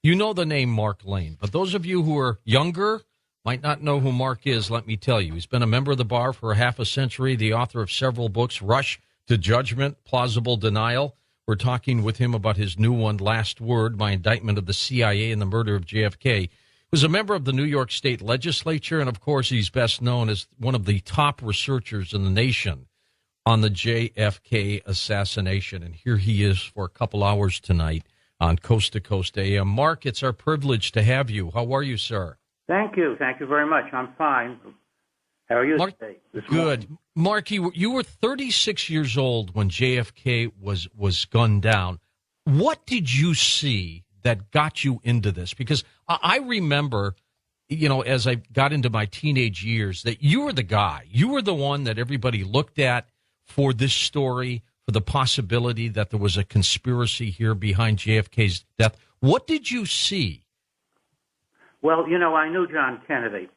You know the name Mark Lane, but those of you who are younger might not know who Mark is. Let me tell you, he's been a member of the bar for half a century, the author of several books, Rush to Judgment, Plausible Denial. We're talking with him about his new one, Last Word, My Indictment of the CIA and the Murder of JFK. He was a member of the New York State Legislature, and, of course, he's best known as one of the top researchers in the nation on the JFK assassination. And here he is for a couple hours tonight on Coast to Coast AM. Mark, it's our privilege to have you. How are you, sir? Thank you. Thank you very much. I'm fine. How are you today? Good. Mark, you were 36 years old when JFK was gunned down. What did you see that got you into this? Because I remember, as I got into my teenage years, that you were the guy. You were the one that everybody looked at for this story, for the possibility that there was a conspiracy here behind JFK's death. What did you see? Well, I knew John Kennedy.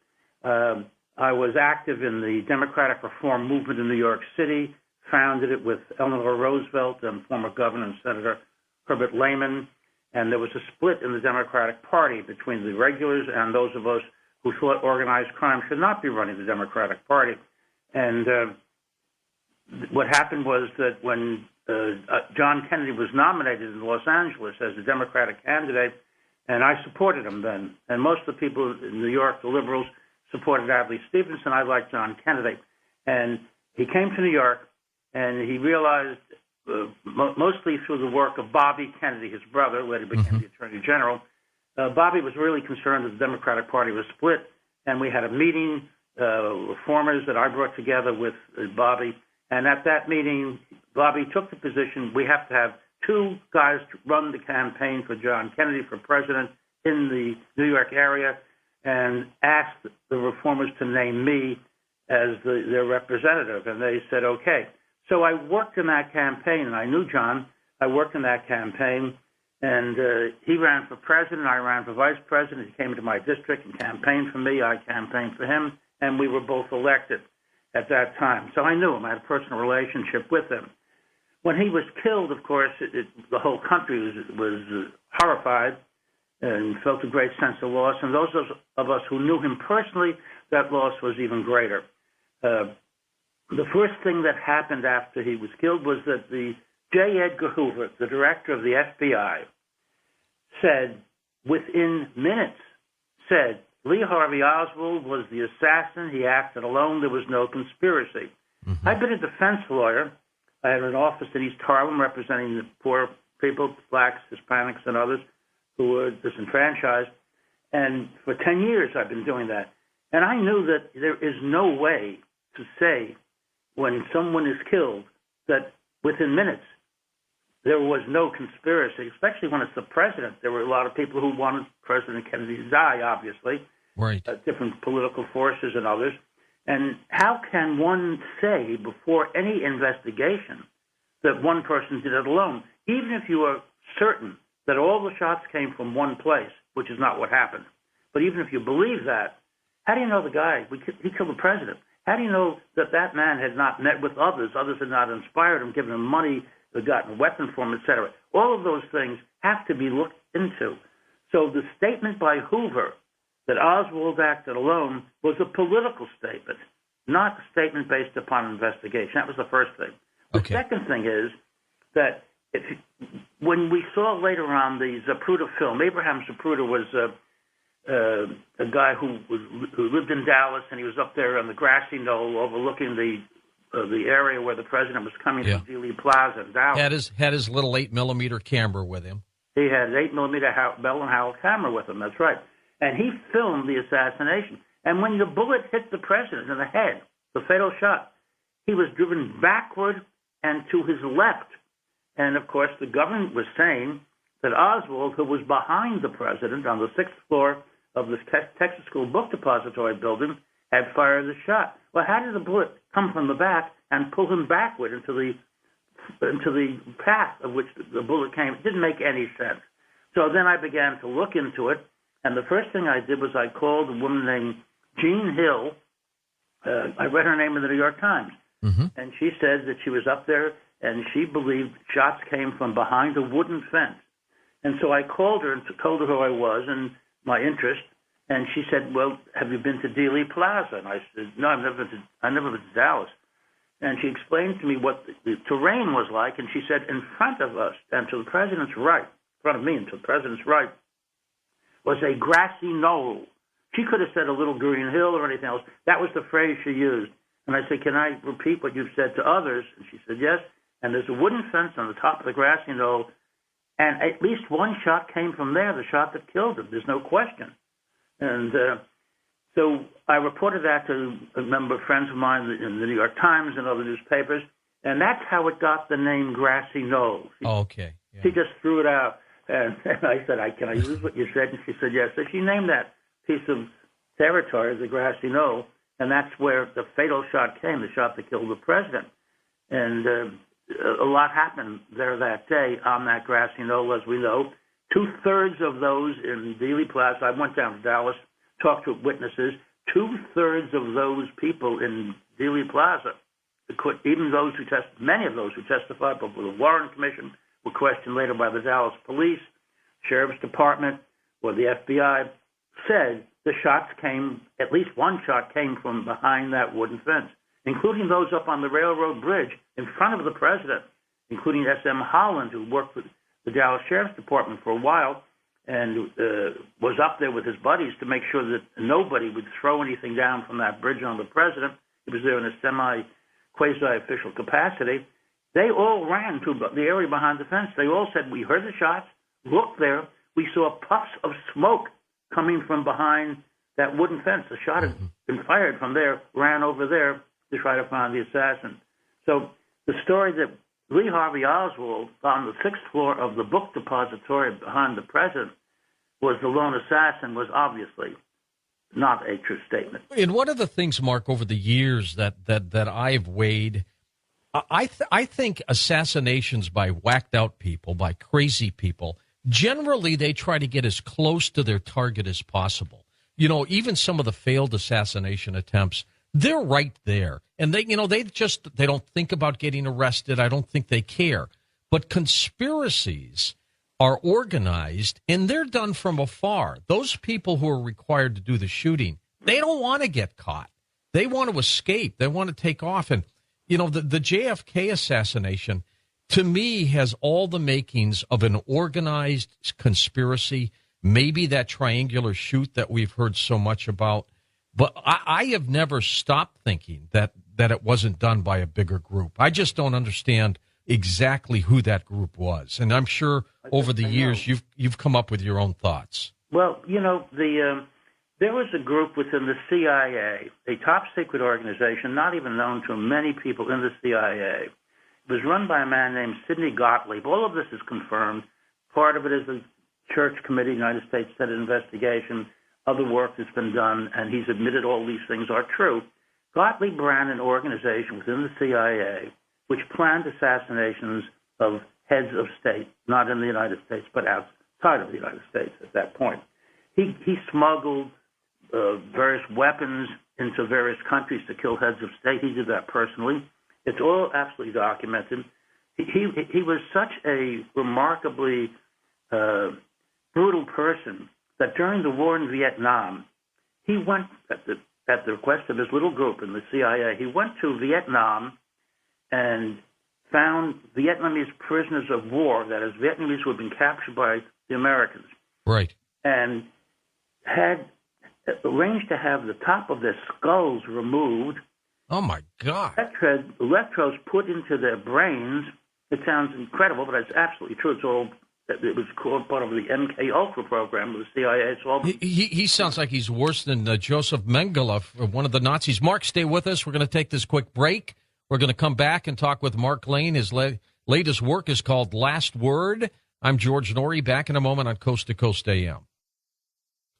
I was active in the Democratic Reform Movement in New York City, founded it with Eleanor Roosevelt and former Governor and Senator Herbert Lehman, and there was a split in the Democratic Party between the regulars and those of us who thought organized crime should not be running the Democratic Party. And what happened was that when John Kennedy was nominated in Los Angeles as the Democratic candidate, and I supported him then, and most of the people in New York, the liberals, supported Adlai Stevenson. I liked John Kennedy. And he came to New York, and he realized, mostly through the work of Bobby Kennedy, his brother, later became the Attorney General, Bobby was really concerned that the Democratic Party was split, and we had a meeting, reformers that I brought together with Bobby. And at that meeting, Bobby took the position, we have to have two guys to run the campaign for John Kennedy for president in the New York area, and asked the reformers to name me as their representative. And they said, okay. So I worked in that campaign, and I knew John. I worked in that campaign, and he ran for president. I ran for vice president. He came into my district and campaigned for me. I campaigned for him, and we were both elected at that time. So I knew him. I had a personal relationship with him. When he was killed, of course, the whole country was horrified and felt a great sense of loss. And those of us who knew him personally, that loss was even greater. The first thing that happened after he was killed was that the J. Edgar Hoover, the director of the FBI, said, within minutes, Lee Harvey Oswald was the assassin. He acted alone. There was no conspiracy. I've been a defense lawyer. I had an office in East Harlem representing the poor people, blacks, Hispanics, and others who were disenfranchised. And for 10 years I've been doing that. And I knew that there is no way to say when someone is killed that within minutes there was no conspiracy, especially when it's the president. There were a lot of people who wanted President Kennedy to die, obviously, right? Different political forces and others. And how can one say before any investigation that one person did it alone, even if you are certain that all the shots came from one place, which is not what happened. But even if you believe that, how do you know the guy, he killed the president? How do you know that that man had not met with others had not inspired him, given him money, gotten a weapon for him, etc.? All of those things have to be looked into. So the statement by Hoover that Oswald acted alone was a political statement, not a statement based upon investigation. That was the first thing. The second thing is that when we saw later on the Zapruder film, Abraham Zapruder was a guy who lived in Dallas, and he was up there on the grassy knoll overlooking the area where the president was coming from Dealey Plaza in Dallas. Had his little 8mm camera with him. He had an 8mm Bell and Howell camera with him. That's right. And he filmed the assassination. And when the bullet hit the president in the head, the fatal shot, he was driven backward and to his left. And, of course, the government was saying that Oswald, who was behind the president on the 6th floor of the Texas School Book Depository building, had fired the shot. Well, how did the bullet come from the back and pull him backward into the path of which the bullet came? It didn't make any sense. So then I began to look into it, and the first thing I did was I called a woman named Jean Hill. I read her name in the New York Times, and she said that she was up there, and she believed shots came from behind a wooden fence. And so I called her and told her who I was and my interest. And she said, well, have you been to Dealey Plaza? And I said, no, I've never been to Dallas. And she explained to me what the terrain was like. And she said, in front of us and to the president's right, in front of me and to the president's right, was a grassy knoll. She could have said a little green hill or anything else. That was the phrase she used. And I said, can I repeat what you've said to others? And she said, yes. And there's a wooden fence on the top of the grassy knoll. And at least one shot came from there, the shot that killed him. There's no question. And so I reported that to a number of friends of mine in the New York Times and other newspapers. And that's how it got the name Grassy Knoll. Okay. Yeah. She just threw it out. And I said, can I use what you said? And she said, yes. So she named that piece of territory as the Grassy Knoll. And that's where the fatal shot came, the shot that killed the president. And a lot happened there that day on that grassy knoll, as we know. 2/3 of those in Dealey Plaza, I went down to Dallas, talked to witnesses. 2/3 of those people in Dealey Plaza, even those who many of those who testified before the Warren Commission were questioned later by the Dallas Police, Sheriff's Department, or the FBI, said the shots came, at least one shot came from behind that wooden fence, including those up on the railroad bridge in front of the president, including S.M. Holland, who worked with the Dallas Sheriff's Department for a while and was up there with his buddies to make sure that nobody would throw anything down from that bridge on the president. He was there in a quasi-official capacity. They all ran to the area behind the fence. They all said, we heard the shots, looked there, we saw puffs of smoke coming from behind that wooden fence. The shot had been fired from there, ran over there to try to find the assassin. So the story that Lee Harvey Oswald on the 6th floor of the book depository behind the president was the lone assassin was obviously not a true statement. And one of the things, Mark, over the years that I've weighed, I think assassinations by whacked out people, by crazy people, generally they try to get as close to their target as possible. You know, even some of the failed assassination attempts, they're right there. And they don't think about getting arrested. I don't think they care. But conspiracies are organized and they're done from afar. Those people who are required to do the shooting, they don't want to get caught. They want to escape. They want to take off. And, you know, the JFK assassination, to me, has all the makings of an organized conspiracy, maybe that triangular shoot that we've heard so much about. But I have never stopped thinking that it wasn't done by a bigger group. I just don't understand exactly who that group was. And I'm sure over the years you've come up with your own thoughts. Well, you know, there was a group within the CIA, a top secret organization, not even known to many people in the CIA. It was run by a man named Sidney Gottlieb. All of this is confirmed. Part of it is the Church Committee, United States Senate investigation, other work that's been done, and he's admitted all these things are true. Gottlieb ran an organization within the CIA which planned assassinations of heads of state, not in the United States, but outside of the United States at that point. He smuggled various weapons into various countries to kill heads of state. He did that personally. It's all absolutely documented. He was such a remarkably brutal person that during the war in Vietnam, he went, at the request of his little group in the CIA, he went to Vietnam and found Vietnamese prisoners of war, that is, Vietnamese who had been captured by the Americans. Right. And had arranged to have the top of their skulls removed. Oh, my God. Electrodes put into their brains. It sounds incredible, but it's absolutely true. It was called part of the MK Ultra program of the CIA. He sounds like he's worse than Joseph Mengele, one of the Nazis. Mark, stay with us. We're going to take this quick break. We're going to come back and talk with Mark Lane. His latest work is called Last Word. I'm George Norrie, back in a moment on Coast to Coast AM.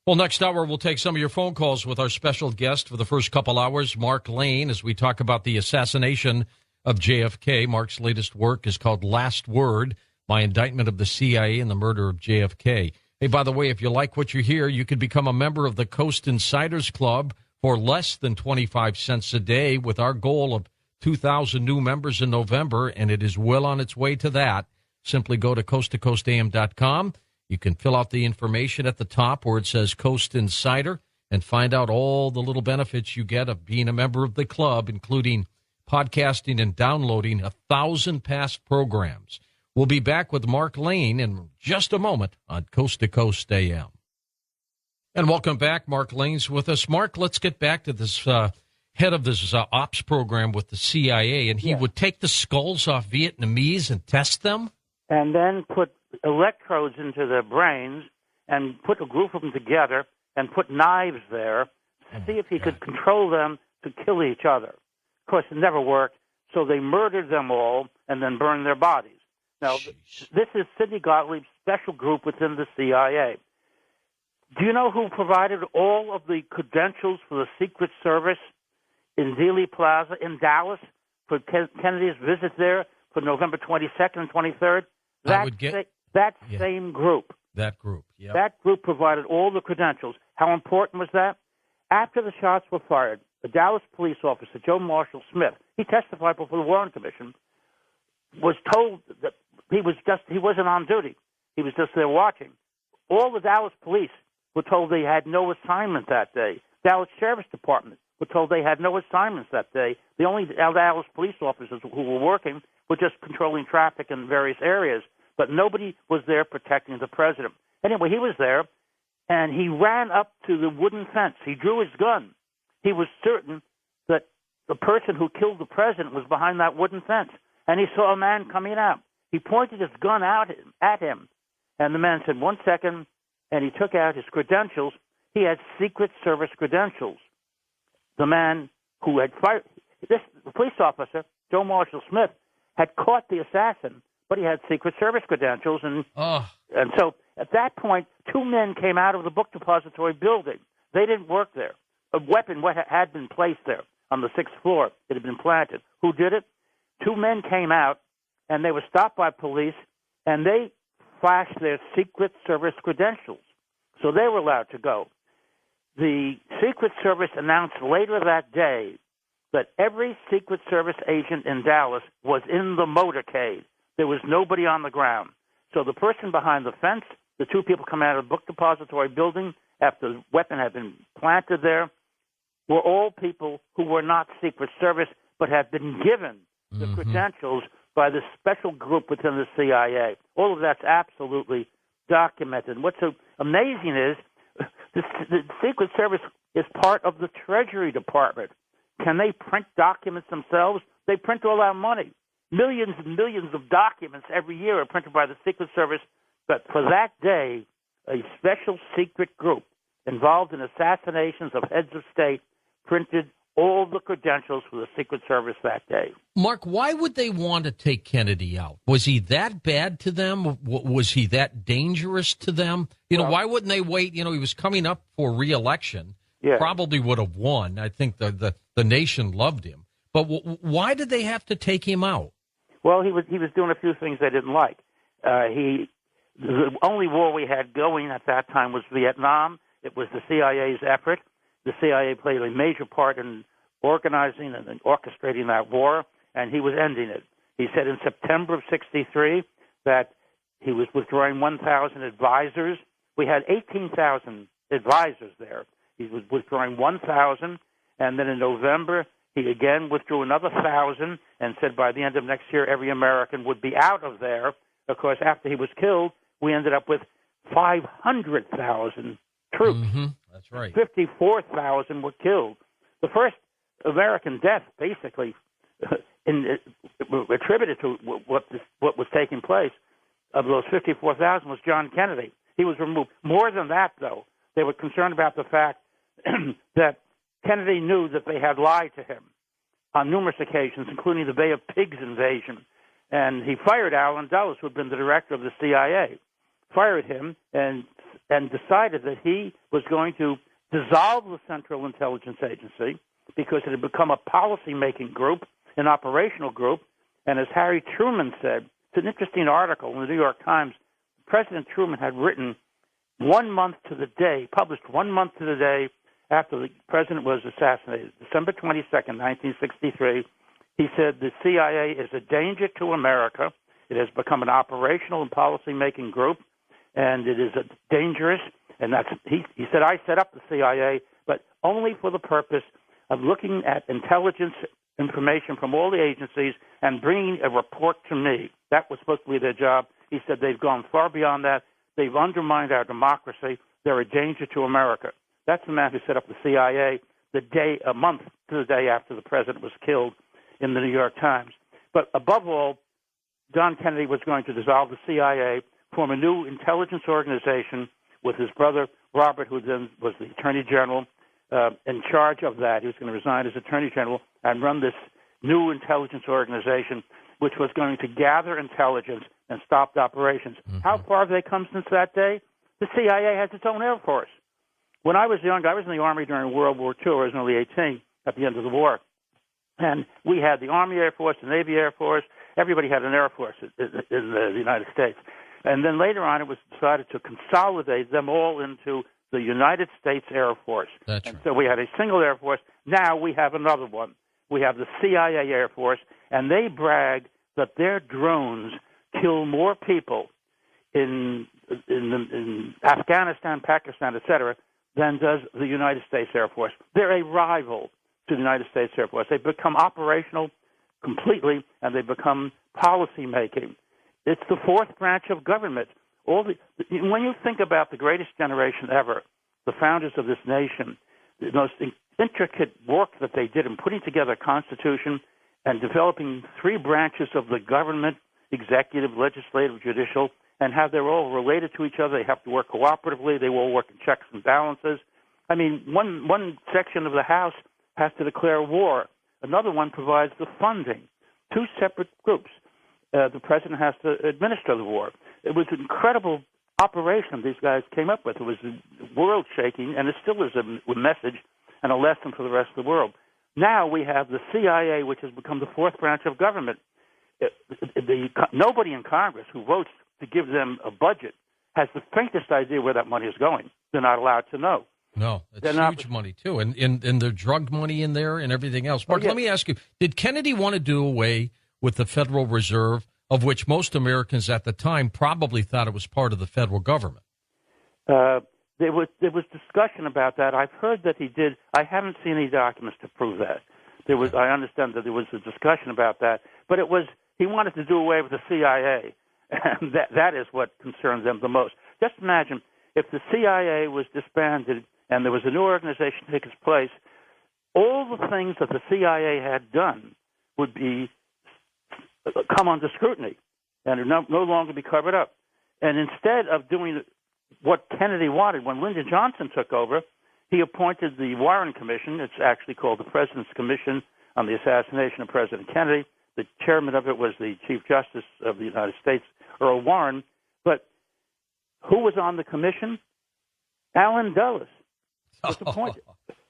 Well, next hour, we'll take some of your phone calls with our special guest for the first couple hours, Mark Lane, as we talk about the assassination of JFK. Mark's latest work is called Last Word, My Indictment of the CIA and the Murder of JFK. Hey, by the way, if you like what you hear, you could become a member of the Coast Insiders Club for less than 25 cents a day, with our goal of 2,000 new members in November, and it is well on its way to that. Simply go to coasttocoastam.com You can fill out the information at the top where it says Coast Insider and find out all the little benefits you get of being a member of the club, including podcasting and downloading 1,000 past programs. We'll be back with Mark Lane in just a moment on Coast to Coast AM. And welcome back. Mark Lane's with us. Mark, let's get back to this head of this ops program with the CIA, and he would take the skulls off Vietnamese and test them? And then put electrodes into their brains and put a group of them together and put knives there to see if he could control them to kill each other. Of course, it never worked, so they murdered them all and then burned their bodies. Now, this is Sidney Gottlieb's special group within the CIA. Do you know who provided all of the credentials for the Secret Service in Dealey Plaza in Dallas for Kennedy's visit there for November 22nd and 23rd? Same group. That group, yeah. That group provided all the credentials. How important was that? After the shots were fired, the Dallas police officer, Joe Marshall Smith, he testified before the Warren Commission, was told that he wasn't on duty. He was just there watching. All the Dallas police were told they had no assignment that day. Dallas Sheriff's Department were told they had no assignments that day. The only Dallas police officers who were working were just controlling traffic in various areas, but nobody was there protecting the president. Anyway, he was there, and he ran up to the wooden fence. He drew his gun. He was certain that the person who killed the president was behind that wooden fence, and he saw a man coming out. He pointed his gun out at him, and the man said, 1 second, and he took out his credentials. He had Secret Service credentials. The man who had fired the police officer, Joe Marshall Smith, had caught the assassin, but he had Secret Service credentials. And so at that point, two men came out of the book depository building. They didn't work there. A weapon had been placed there on the 6th floor. It had been planted. Who did it? Two men came out, and they were stopped by police, and they flashed their Secret Service credentials. So they were allowed to go. The Secret Service announced later that day that every Secret Service agent in Dallas was in the motorcade. There was nobody on the ground. So the person behind the fence, the two people coming out of the book depository building after the weapon had been planted there, were all people who were not Secret Service but had been given the credentials by this special group within the CIA. All of that's absolutely documented. What's so amazing is the Secret Service is part of the Treasury Department. Can they print documents themselves? They print all our money. Millions and millions of documents every year are printed by the Secret Service. But for that day, a special secret group involved in assassinations of heads of state printed all the credentials for the Secret Service that day. Mark, why would they want to take Kennedy out? Was he that bad to them? Was he that dangerous to them? Why wouldn't they wait? He was coming up for re-election. Yeah. Probably would have won. I think the nation loved him. But why did they have to take him out? Well, he was doing a few things they didn't like. The only war we had going at that time was Vietnam. It was the CIA's effort. The CIA played a major part in organizing and orchestrating that war, and he was ending it. He said in September of 1963 that he was withdrawing 1,000 advisors. We had 18,000 advisors there. He was withdrawing 1,000, and then in November he again withdrew another 1,000 and said by the end of next year every American would be out of there. Of course, after he was killed, we ended up with 500,000 troops. That's right. 54,000 were killed. The first American death, basically, attributed to what was taking place, of those 54,000 was John Kennedy. He was removed. More than that, though, they were concerned about the fact that Kennedy knew that they had lied to him on numerous occasions, including the Bay of Pigs invasion. And he fired Allen Dulles, who had been the director of the CIA, fired him and decided that he was going to dissolve the Central Intelligence Agency because it had become a policy-making group, an operational group. And as Harry Truman said, it's an interesting article in the New York Times, President Truman had written 1 month to the day, published 1 month to the day after the president was assassinated, December 22nd, 1963, he said the CIA is a danger to America. It has become an operational and policy-making group, and it is dangerous. And he said, I set up the CIA, but only for the purpose of looking at intelligence information from all the agencies and bringing a report to me. That was supposed to be their job. He said they've gone far beyond that. They've undermined our democracy. They're a danger to America. That's the man who set up the CIA a month to the day after the president was killed in the New York Times. But above all, John Kennedy was going to dissolve the CIA, form a new intelligence organization with his brother Robert, who then was the Attorney General, in charge of that. He was going to resign as Attorney General and run this new intelligence organization, which was going to gather intelligence and stop operations. Mm-hmm. How far have they come since that day? The CIA has its own Air Force. When I was young, I was in the Army during World War II. I was only 18 at the end of the war. And we had the Army Air Force, the Navy Air Force. Everybody had an Air Force in the United States. And then later on, it was decided to consolidate them all into the United States Air Force. That's and right. So we had a single Air Force. Now we have another one. We have the CIA Air Force, and they brag that their drones kill more people in Afghanistan, Pakistan, etc., than does the United States Air Force. They're a rival to the United States Air Force. They've become operational completely, and they've become policy-making. It's the fourth branch of government. When you think about the greatest generation ever, the founders of this nation, the most intricate work that they did in putting together a constitution and developing three branches of the government, executive, legislative, judicial, and how they're all related to each other. They have to work cooperatively. They all work in checks and balances. I mean, one section of the House has to declare war. Another one provides the funding. Two separate groups. The president has to administer the war. It was an incredible operation these guys came up with. It was world-shaking, and it still is a message and a lesson for the rest of the world. Now we have the CIA, which has become the fourth branch of government. Nobody in Congress who votes to give them a budget has the faintest idea where that money is going. They're not allowed to know. No, it's huge money, too, and the drug money in there and everything else. Mark, let me ask you, did Kennedy want to do away with the Federal Reserve, of which most Americans at the time probably thought it was part of the federal government? There was discussion about that. I've heard that he did. I haven't seen any documents to prove that. I understand that there was a discussion about that, but he wanted to do away with the CIA, and that is what concerns them the most. Just imagine if the CIA was disbanded and there was a new organization to take its place, all the things that the CIA had done would come under scrutiny and no longer be covered up. And instead of doing what Kennedy wanted, when Lyndon Johnson took over, he appointed the Warren Commission. It's actually called the President's Commission on the Assassination of President Kennedy. The chairman of it was the Chief Justice of the United States, Earl Warren. But who was on the commission? Allen Dulles was appointed.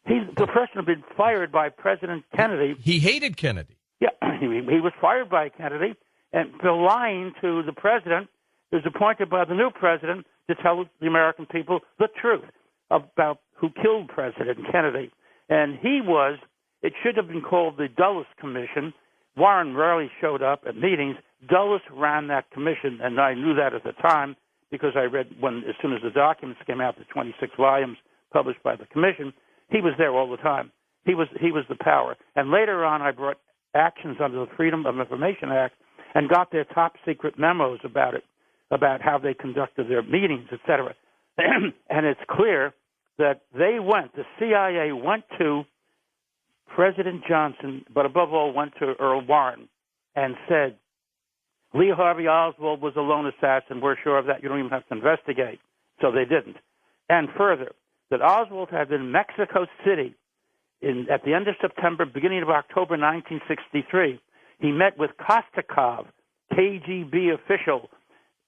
He's the person who had been fired by President Kennedy. He hated Kennedy. Yeah, he was fired by Kennedy, and for lying to the president, he was appointed by the new president to tell the American people the truth about who killed President Kennedy. And it should have been called the Dulles Commission. Warren rarely showed up at meetings. Dulles ran that commission, and I knew that at the time because I read as soon as the documents came out, the 26 volumes published by the commission, he was there all the time. He was the power. And later on, I brought actions under the Freedom of Information Act and got their top secret memos about it, about how they conducted their meetings, etc. And it's clear that the CIA went to President Johnson, but above all went to Earl Warren and said, Lee Harvey Oswald was a lone assassin. We're sure of that. You don't even have to investigate. So they didn't. And further, that Oswald had been in Mexico City at the end of September, beginning of October 1963. He met with Kostakov, KGB official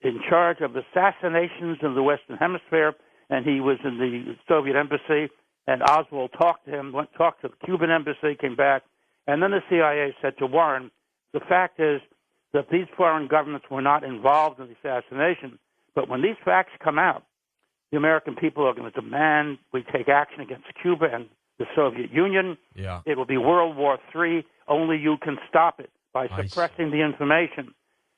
in charge of assassinations in the Western Hemisphere, and he was in the Soviet embassy, and Oswald talked to him, talked to the Cuban embassy, came back, and then the CIA said to Warren, the fact is that these foreign governments were not involved in the assassination, but when these facts come out, the American people are going to demand we take action against Cuba and the Soviet Union. Yeah. It will be World War III. Only you can stop it by suppressing the information.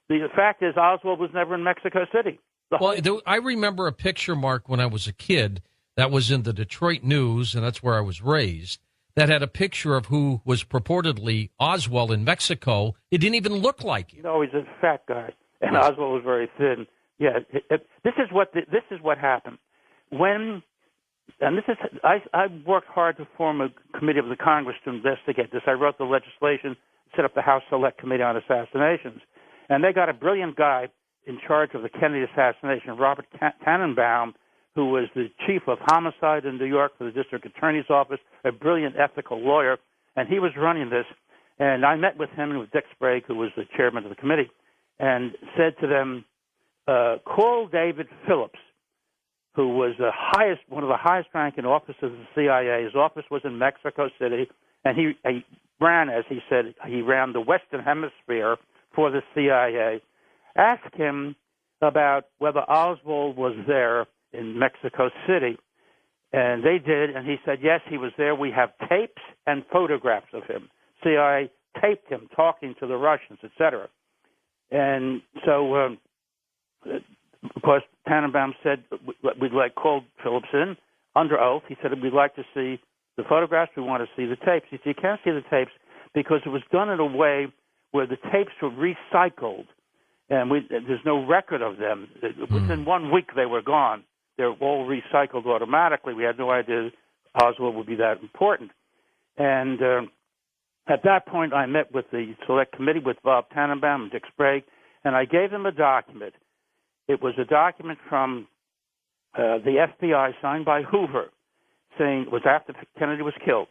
The fact is Oswald was never in Mexico City. I remember a picture, Mark, when I was a kid that was in the Detroit News, and that's where I was raised, that had a picture of who was purportedly Oswald in Mexico. It didn't even look like him. No, he's a fat guy, and Oswald was very thin. Yeah, this is what happened I worked hard to form a committee of the Congress to investigate this. I wrote the legislation, set up the House Select Committee on Assassinations, and they got a brilliant guy in charge of the Kennedy assassination, Robert Tannenbaum, who was the chief of homicide in New York for the district attorney's office, a brilliant ethical lawyer, and he was running this. And I met with him and with Dick Sprague, who was the chairman of the committee, and said to them, call David Phillips, who was one of the highest-ranking officers of the CIA. His office was in Mexico City, and he ran, as he said, he ran the Western Hemisphere for the CIA. Ask him about whether Oswald was there in Mexico City. And they did, and he said, yes, he was there. We have tapes and photographs of him. CIA taped him talking to the Russians, etc. And so, of course, Tannenbaum said, we'd called Phillips in under oath. He said, we'd like to see the photographs. We want to see the tapes. He said, you can't see the tapes because it was done in a way where the tapes were recycled, and there's no record of them. Within 1 week, they were gone. They're all recycled automatically. We had no idea Oswald would be that important. And at that point, I met with the Select Committee with Bob Tannenbaum and Dick Sprague, and I gave them a document. It was a document from the FBI signed by Hoover, saying it was after Kennedy was killed,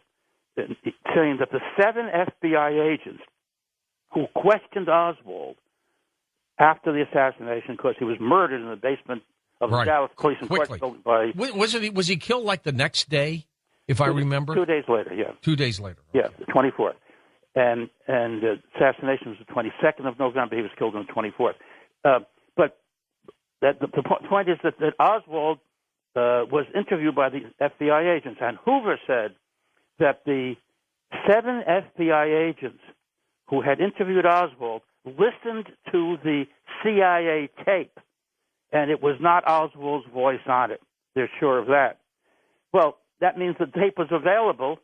saying that the 7 FBI agents who questioned Oswald after the assassination, because he was murdered in the basement of the Dallas Police and by... Was he killed like the next day, if I remember? 2 days later, yeah. 2 days later. Okay. Yeah, the 24th. And the assassination was the 22nd of November. He was killed on the 24th. But the point is that Oswald was interviewed by the FBI agents, and Hoover said that the 7 FBI agents who had interviewed Oswald listened to the CIA tape, and it was not Oswald's voice on it. They're sure of that. Well, that means the tape was available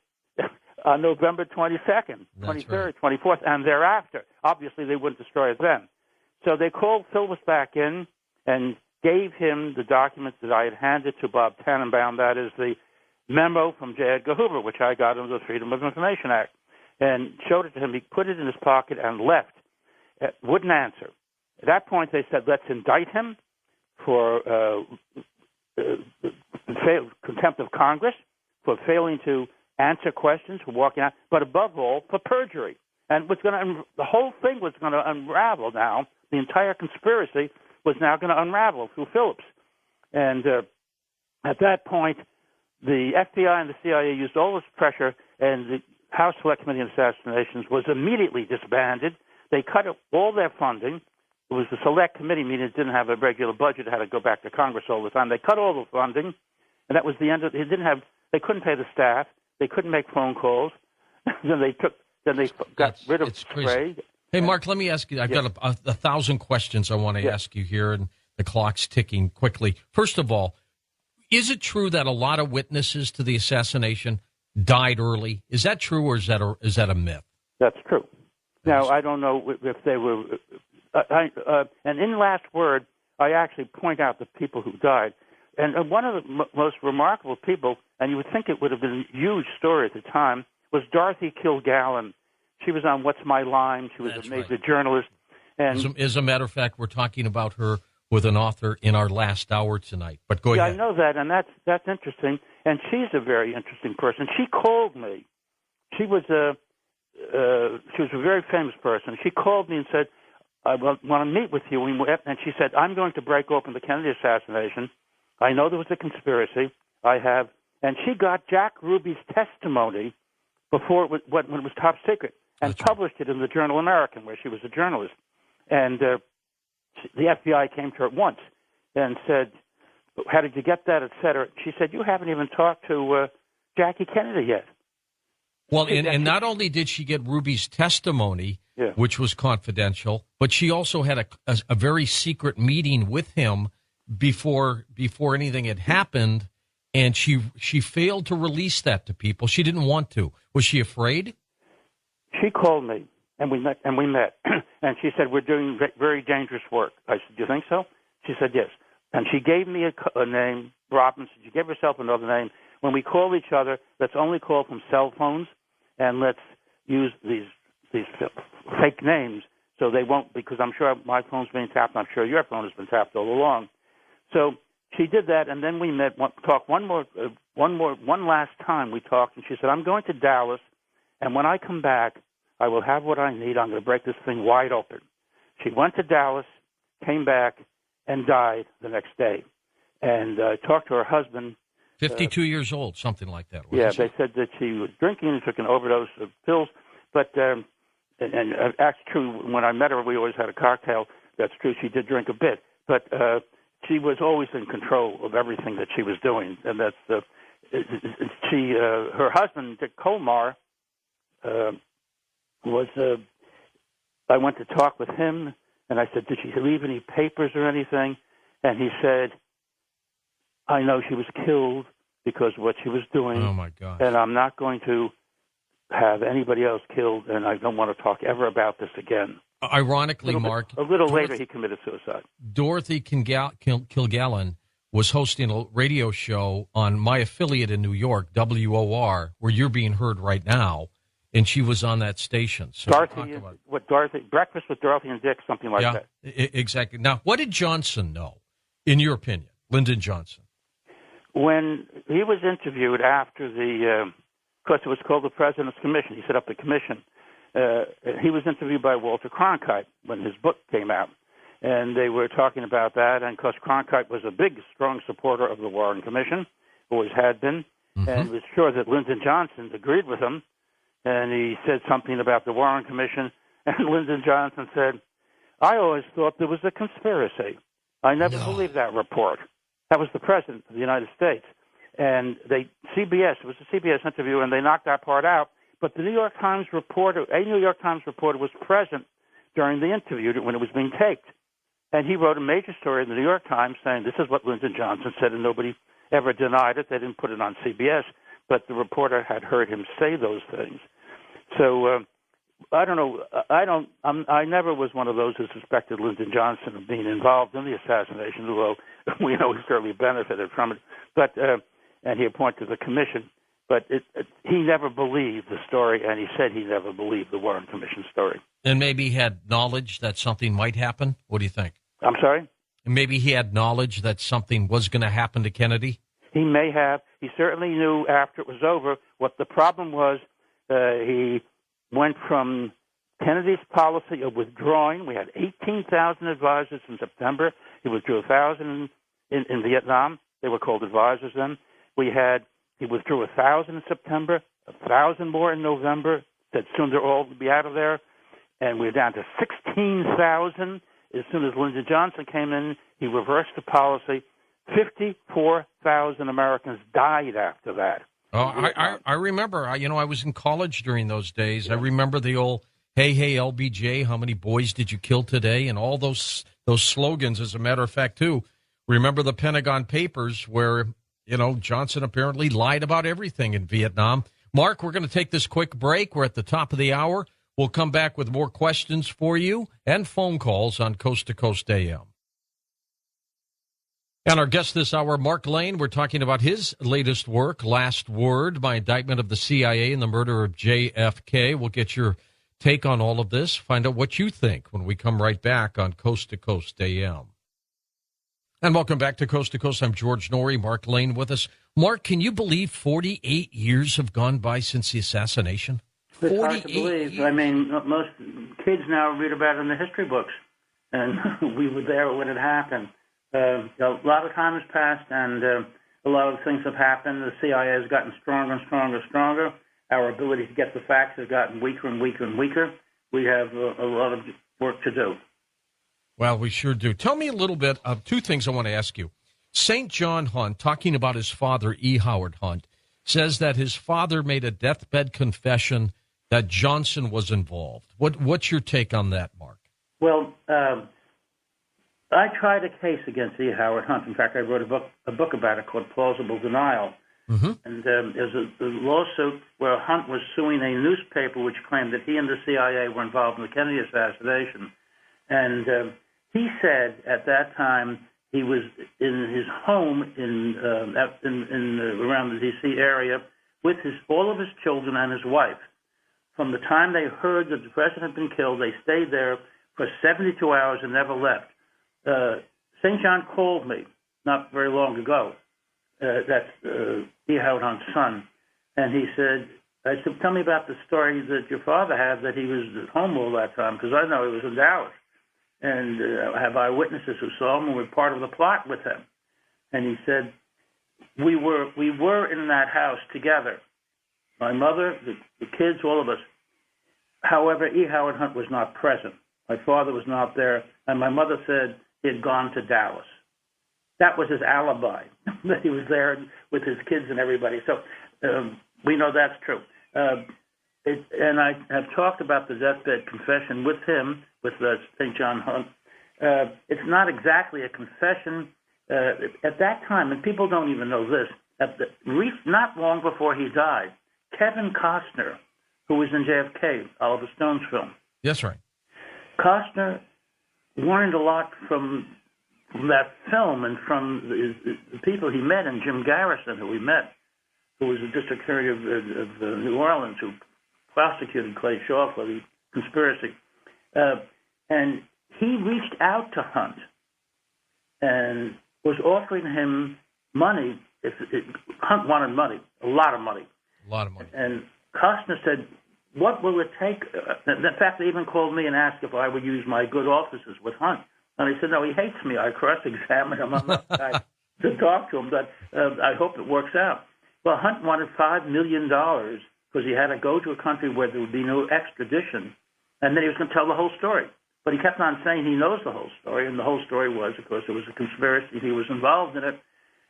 on November 22nd, 23rd, 24th, and thereafter. Obviously, they wouldn't destroy it then. So they called Phillips back in and gave him the documents that I had handed to Bob Tannenbaum. That is the memo from J. Edgar Hoover, which I got under the Freedom of Information Act, and showed it to him. He put it in his pocket and left. Wouldn't answer. At that point, they said, let's indict him for contempt of Congress, for failing to answer questions, for walking out, but above all, for perjury. And the whole thing was going to unravel now. The entire conspiracy was now going to unravel through Phillips. And at that point, the FBI and the CIA used all this pressure, and the House Select Committee on Assassinations was immediately disbanded. They cut all their funding. It was the Select Committee, meaning it didn't have a regular budget. It had to go back to Congress all the time. They cut all the funding, and that was the end of it. They couldn't pay the staff. They couldn't make phone calls. Then they got rid of Sprague. Hey, Mark, let me ask you. I've got 1,000 questions I want to ask you here, and the clock's ticking quickly. First of all, is it true that a lot of witnesses to the assassination died early? Is that true, or is that a myth? That's true. Now, I don't know if they were... and in Last Word, I actually point out the people who died. And one of the most remarkable people, and you would think it would have been a huge story at the time, was Dorothy Kilgallen. She was on What's My Line. She was a major journalist. And as a matter of fact, we're talking about her with an author in our last hour tonight. But go ahead. I know that, and that's interesting. And she's a very interesting person. She called me. She was a very famous person. She called me and said, I want to meet with you. And she said, I'm going to break open the Kennedy assassination. I know there was a conspiracy. And she got Jack Ruby's testimony before when it was top secret, and published it in the Journal American, where she was a journalist. And the FBI came to her once and said, how did you get that, et cetera? She said, you haven't even talked to Jackie Kennedy yet. Well, and not only did she get Ruby's testimony, which was confidential, but she also had a very secret meeting with him before anything had happened, and she failed to release that to people. She didn't want to. Was she afraid? She called me, and we met, and she said, "We're doing very dangerous work." I said, "Do you think so?" She said, "Yes." And she gave me a name, Robinson. She gave herself another name. When we call each other, let's only call from cell phones, and let's use these fake names so they won't, because I'm sure my phone's being tapped. I'm sure your phone has been tapped all along. So she did that, and then we met, talked one last time we talked, and she said, "I'm going to Dallas, and when I come back, I will have what I need. I'm going to break this thing wide open." She went to Dallas, came back, and died the next day. And talked to her husband. 52 years old, something like that. Yeah, they said that she was drinking and took an overdose of pills. But, and that's true, when I met her, we always had a cocktail. That's true, she did drink a bit. But she was always in control of everything that she was doing. And that's her husband, Dick Colmar, I went to talk with him, and I said, "Did she leave any papers or anything?" And he said, "I know she was killed because of what she was doing. Oh, my God. And I'm not going to have anybody else killed, and I don't want to talk ever about this again." Ironically, Mark, a little later, he committed suicide. Dorothy Kilgallen was hosting a radio show on my affiliate in New York, WOR, where you're being heard right now, and she was on that station. So Breakfast with Dorothy and Dick, something like that. Exactly. Now, what did Johnson know, in your opinion, Lyndon Johnson? When he was interviewed after because it was called the President's Commission, he set up the commission. He was interviewed by Walter Cronkite when his book came out, and they were talking about that. And because Cronkite was a big, strong supporter of the Warren Commission, always had been, and was sure that Lyndon Johnson agreed with him. And he said something about the Warren Commission, and Lyndon Johnson said, "I always thought there was a conspiracy. I never believed that report." That was the President of the United States. And it was a CBS interview, and they knocked that part out. But a New York Times reporter was present during the interview when it was being taped. And he wrote a major story in the New York Times saying, "This is what Lyndon Johnson said," and nobody ever denied it. They didn't put it on CBS, but the reporter had heard him say those things. So I don't know. I never was one of those who suspected Lyndon Johnson of being involved in the assassination, although we know he certainly benefited from it. But and he appointed the commission. But he never believed the story, and he said he never believed the Warren Commission story. And maybe he had knowledge that something might happen? What do you think? I'm sorry? And maybe he had knowledge that something was going to happen to Kennedy? He may have. He certainly knew after it was over what the problem was. He went from Kennedy's policy of withdrawing. We had 18,000 advisors in September. He withdrew 1,000 in Vietnam. They were called advisors then. He withdrew 1,000 in September, 1,000 more in November. Said soon they're all to be out of there. And we're down to 16,000. As soon as Lyndon Johnson came in, he reversed the policy. 54,000 Americans died after that. Oh, I remember. I was in college during those days. Yeah. I remember the old, hey, LBJ, how many boys did you kill today? And all those slogans, as a matter of fact, too. Remember the Pentagon Papers where, Johnson apparently lied about everything in Vietnam. Mark, we're going to take this quick break. We're at the top of the hour. We'll come back with more questions for you and phone calls on Coast to Coast AM. And our guest this hour, Mark Lane, we're talking about his latest work, Last Word, My Indictment of the CIA and the Murder of JFK. We'll get your take on all of this, find out what you think when we come right back on Coast to Coast AM. And welcome back to Coast. I'm George Norrie, Mark Lane with us. Mark, can you believe 48 years have gone by since the assassination? It's hard to believe. Years. I mean, most kids now read about it in the history books, and we were there when it happened. A lot of time has passed, and a lot of things have happened. The CIA has gotten stronger and stronger and stronger. Our ability to get the facts has gotten weaker and weaker and weaker. We have a lot of work to do. Well, we sure do. Tell me a little bit of two things I want to ask you. St. John Hunt, talking about his father, E. Howard Hunt, says that his father made a deathbed confession that Johnson was involved. What's your take on that, Mark? Well, I tried a case against E. Howard Hunt. In fact, I wrote a book about it called Plausible Denial. Mm-hmm. And there's a lawsuit where Hunt was suing a newspaper which claimed that he and the CIA were involved in the Kennedy assassination. And he said at that time he was in his home in around the D.C. area with all of his children and his wife. From the time they heard that the president had been killed, they stayed there for 72 hours and never left. St. John called me not very long ago. That's E. Howard Hunt's son. And he said, I said, tell me about the story that your father had, that he was at home all that time, because I know he was in Dallas. And I have eyewitnesses who saw him and were part of the plot with him. And he said, we were in that house together. My mother, the kids, all of us. However, E. Howard Hunt was not present. My father was not there. And my mother said he had gone to Dallas. That was his alibi, that he was there with his kids and everybody. So we know that's true. And I have talked about the deathbed confession with him, with St. John Hunt. It's not exactly a confession. At that time, and people don't even know this, not long before he died, Kevin Costner, who was in JFK, Oliver Stone's film. Yes, right. Costner learned a lot from that film and from the people he met, and Jim Garrison, who he met, who was the district attorney of New Orleans, who prosecuted Clay Shaw for the conspiracy. And he reached out to Hunt and was offering him money. Hunt wanted money, a lot of money. A lot of money. And Costner said, what will it take? In fact, they even called me and asked if I would use my good offices with Hunt. And I said, no, he hates me. I cross-examine him. I'm not the guy to talk to him, but I hope it works out. Well, Hunt wanted $5 million because he had to go to a country where there would be no extradition, and then he was going to tell the whole story. But he kept on saying he knows the whole story, and the whole story was, of course, it was a conspiracy. He was involved in it,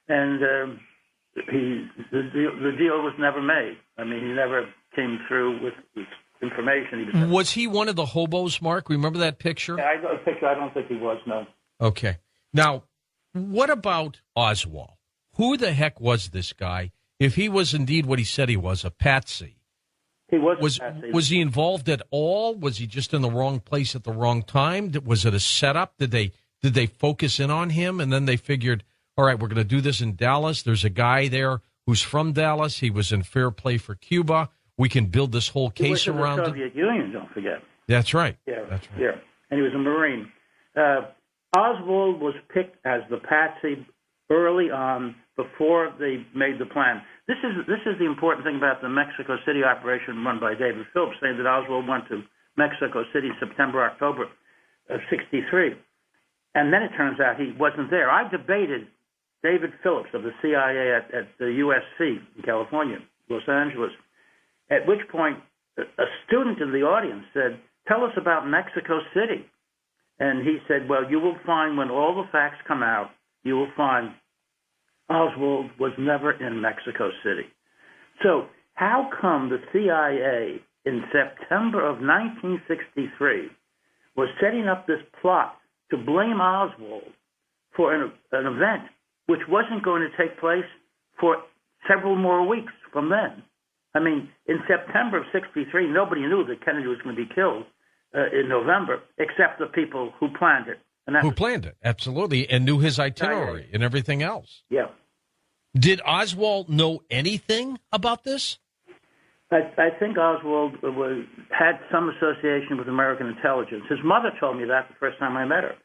and the deal was never made. I mean, he never came through with information. Was he one of the hobos, Mark? Remember that picture? Yeah, I know the picture. I don't think he was, no. Okay. Now, what about Oswald? Who the heck was this guy? If he was indeed what he said he was, a patsy. He was a patsy. Was he involved at all? Was he just in the wrong place at the wrong time? Was it a setup? Did they focus in on him, and then they figured, all right, we're going to do this in Dallas. There's a guy there who's from Dallas. He was in fair play for Cuba. We can build this whole case around the Soviet Union, don't forget. That's right. Yeah, that's right. Yeah, and he was a Marine. Oswald was picked as the patsy early on before they made the plan. This is the important thing about the Mexico City operation run by David Phillips, saying that Oswald went to Mexico City September, October of '63. And then it turns out he wasn't there. I debated David Phillips of the CIA at the USC in California, Los Angeles, at which point a student in the audience said, tell us about Mexico City. And he said, well, you will find when all the facts come out, you will find Oswald was never in Mexico City. So how come the CIA in September of 1963 was setting up this plot to blame Oswald for an event which wasn't going to take place for several more weeks from then? I mean, in September of '63, nobody knew that Kennedy was going to be killed in November, except the people who planned it. And planned it, absolutely, and knew his itinerary and everything else. Yeah. Did Oswald know anything about this? I think Oswald had some association with American intelligence. His mother told me that the first time I met her.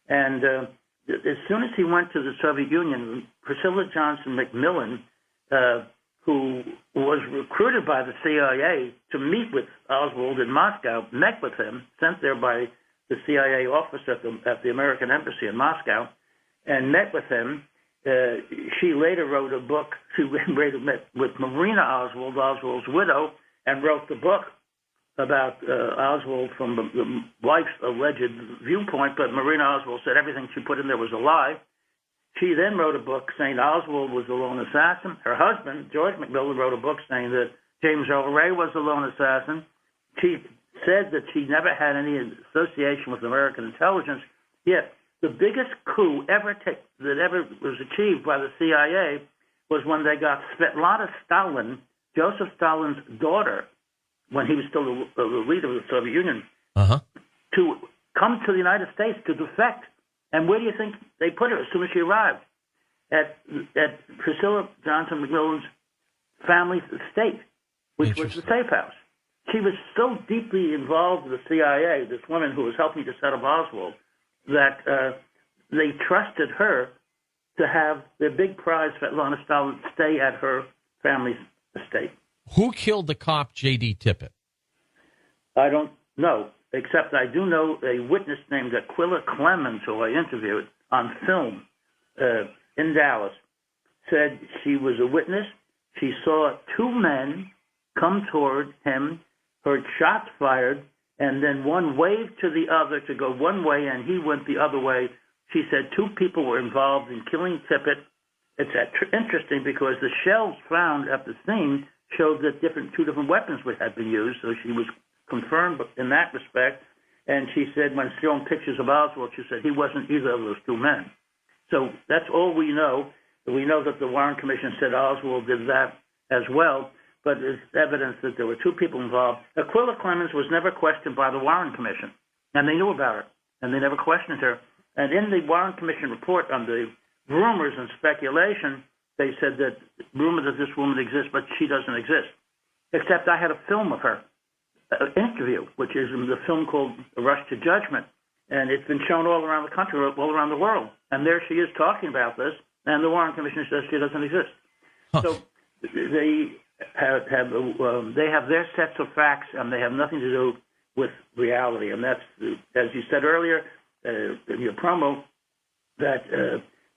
And as soon as he went to the Soviet Union, Priscilla Johnson McMillan, who was recruited by the CIA to meet with Oswald in Moscow, met with him, sent there by the CIA officer at the American Embassy in Moscow, and met with him. She later wrote a book. She later met with Marina Oswald, Oswald's widow, and wrote the book about Oswald from the wife's alleged viewpoint, but Marina Oswald said everything she put in there was a lie. She then wrote a book saying Oswald was the lone assassin. Her husband, George McMillan, wrote a book saying that James Earl Ray was the lone assassin. She said that she never had any association with American intelligence, yet the biggest coup that ever was achieved by the CIA was when they got Svetlana Stalin, Joseph Stalin's daughter, when he was still the leader of the Soviet Union, to come to the United States to defect. And where do you think they put her as soon as she arrived? At Priscilla Johnson Macmillan's family estate, which was the safe house. She was so deeply involved with the CIA, this woman who was helping to set up Oswald, that they trusted her to have their big prize, Svetlana Stalin, stay at her family's estate. Who killed the cop, J.D. Tippit? I don't know, except I do know a witness named Aquila Clemens, who I interviewed on film in Dallas, said she was a witness. She saw two men come toward him, heard shots fired, and then one waved to the other to go one way, and he went the other way. She said two people were involved in killing Tippit. It's interesting because the shells found at the scene showed that two different weapons had been used, so she was confirmed in that respect. And she said when showing pictures of Oswald, she said he wasn't either of those two men. So that's all we know. We know that the Warren Commission said Oswald did that as well, but there's evidence that there were two people involved. Aquila Clemens was never questioned by the Warren Commission, and they knew about her, and they never questioned her. And in the Warren Commission report on the rumors and speculation, they said that rumor that this woman exists, but she doesn't exist. Except I had a film of her, an interview, which is in the film called Rush to Judgment, and it's been shown all around the country, all around the world. And there she is talking about this, and the Warren Commission says she doesn't exist. So they have their sets of facts, and they have nothing to do with reality. And that's, as you said earlier in your promo, that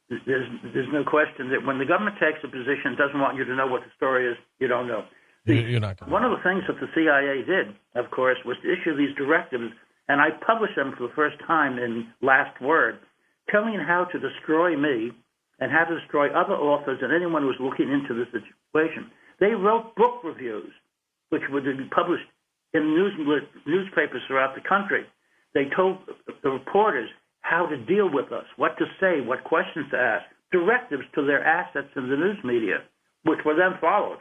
there's no question that when the government takes a position, doesn't want you to know what the story is, you don't know. You're not gonna one of the things that the CIA did, of course, was to issue these directives, and I published them for the first time in Last Word, telling how to destroy me and how to destroy other authors and anyone who was looking into this situation. They wrote book reviews, which would be published in newspapers throughout the country. They told the reporters how to deal with us, what to say, what questions to ask, directives to their assets in the news media, which were then followed.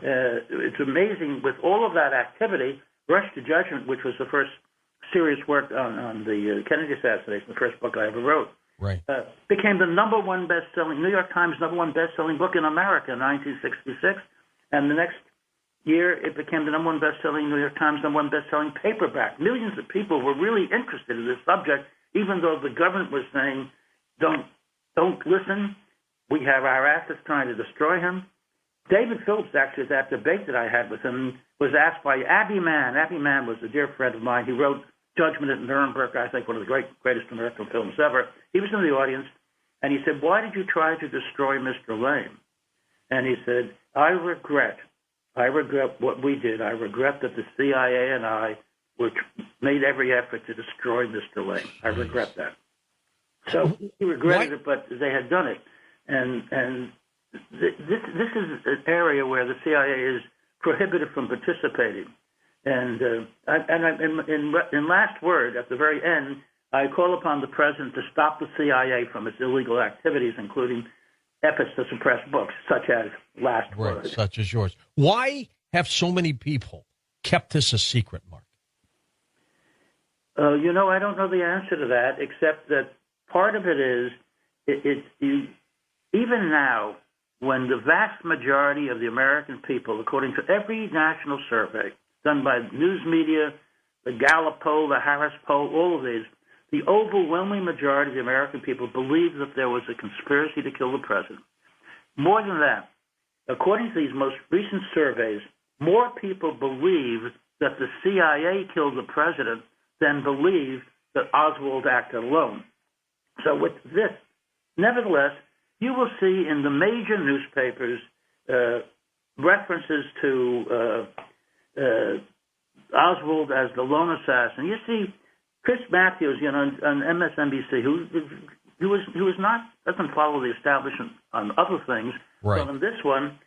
It's amazing with all of that activity, Rush to Judgment, which was the first serious work on the Kennedy assassination, the first book I ever wrote, right, became the number one best-selling, New York Times number one best-selling book in America in 1966. And the next year, it became the number one best-selling New York Times number one best-selling paperback. Millions of people were really interested in this subject, even though the government was saying, don't listen. We have our assets trying to destroy him. David Phillips, actually, at that debate that I had with him, was asked by Abby Mann. Abby Mann was a dear friend of mine. He wrote Judgment at Nuremberg, I think one of the greatest American films ever. He was in the audience, and he said, why did you try to destroy Mr. Lane? And he said, I regret what we did. I regret that the CIA and I made every effort to destroy Mr. Lane. I regret that. So he regretted it, but they had done it. And this is an area where the CIA is prohibited from participating. And in Last Word, at the very end, I call upon the president to stop the CIA from its illegal activities, including efforts to suppress books, such as Last Word. Such as yours. Why have so many people kept this a secret, Mark? I don't know the answer to that, except that part of it is, even now, when the vast majority of the American people, according to every national survey done by news media, the Gallup poll, the Harris poll, all of these, the overwhelming majority of the American people believe that there was a conspiracy to kill the president. More than that, according to these most recent surveys, more people believe that the CIA killed the president than believe that Oswald acted alone. So with this, nevertheless, you will see in the major newspapers references to Oswald as the lone assassin. You see Chris Matthews, on MSNBC, who doesn't follow the establishment on other things. Right. But on this one,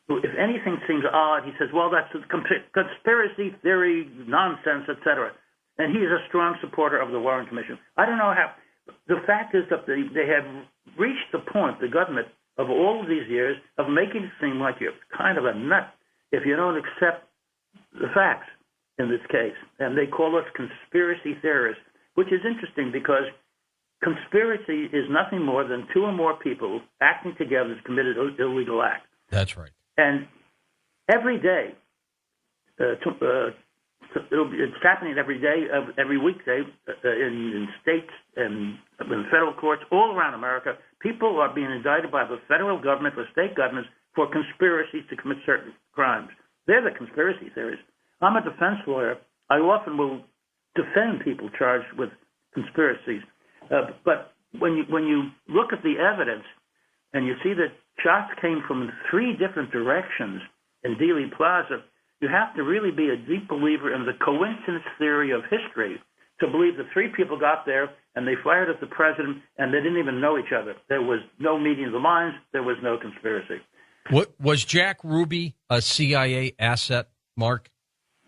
if anything seems odd, he says, well, that's a conspiracy theory, nonsense, etc. And he is a strong supporter of the Warren Commission. I don't know the fact is that they have reached the point, the government, of all of these years, of making it seem like you're kind of a nut if you don't accept the facts in this case. And they call us conspiracy theorists, which is interesting because conspiracy is nothing more than two or more people acting together to commit an illegal act. That's right. And every day, it's happening every day, every weekday in states and in federal courts all around America. People are being indicted by the federal government or state governments for conspiracies to commit certain crimes. They're the conspiracy theorists. I'm a defense lawyer. I often will defend people charged with conspiracies. But when you look at the evidence and you see that shots came from 3 different directions in Dealey Plaza, you have to really be a deep believer in the coincidence theory of history to believe that 3 people got there and they fired at the president and they didn't even know each other. There was no meeting of the minds. There was no conspiracy. What, was Jack Ruby a CIA asset, Mark?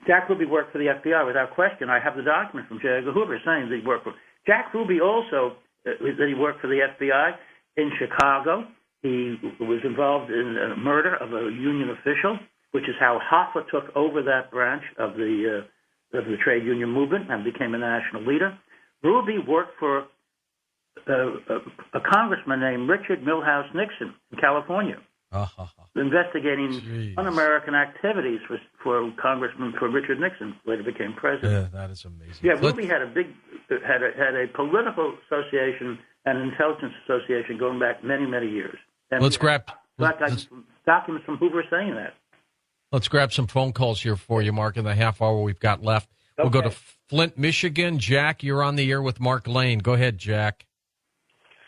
Jack Ruby worked for the FBI without question. I have the document from J. Edgar Hoover saying that he worked for Jack Ruby also, that he worked for the FBI in Chicago. He was involved in a murder of a union official, which is how Hoffa took over that branch of the trade union movement and became a national leader. Ruby worked for a congressman named Richard Milhouse Nixon in California, investigating un-American activities for Richard Nixon, later became president. Yeah, that is amazing. Yeah, Ruby had a political association and intelligence association going back many, many years. And let's grab documents from Hoover saying that. Let's grab some phone calls here for you, Mark, in the half hour we've got left. Okay. We'll go to Flint, Michigan. Jack, you're on the air with Mark Lane. Go ahead, Jack.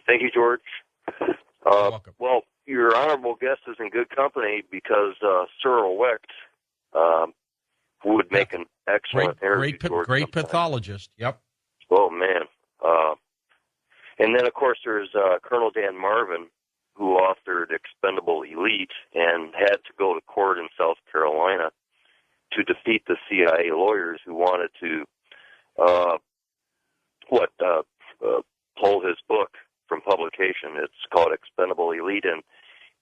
Thank you, George. Welcome. Well, your honorable guest is in good company because Cyril Wecht would make an excellent interview. Great pathologist. Yep. Oh, man. And then, of course, there's Colonel Dan Marvin, who authored Expendable Elite and had to go to court in South Carolina to defeat the CIA lawyers who wanted to pull his book from publication. It's called Expendable Elite, and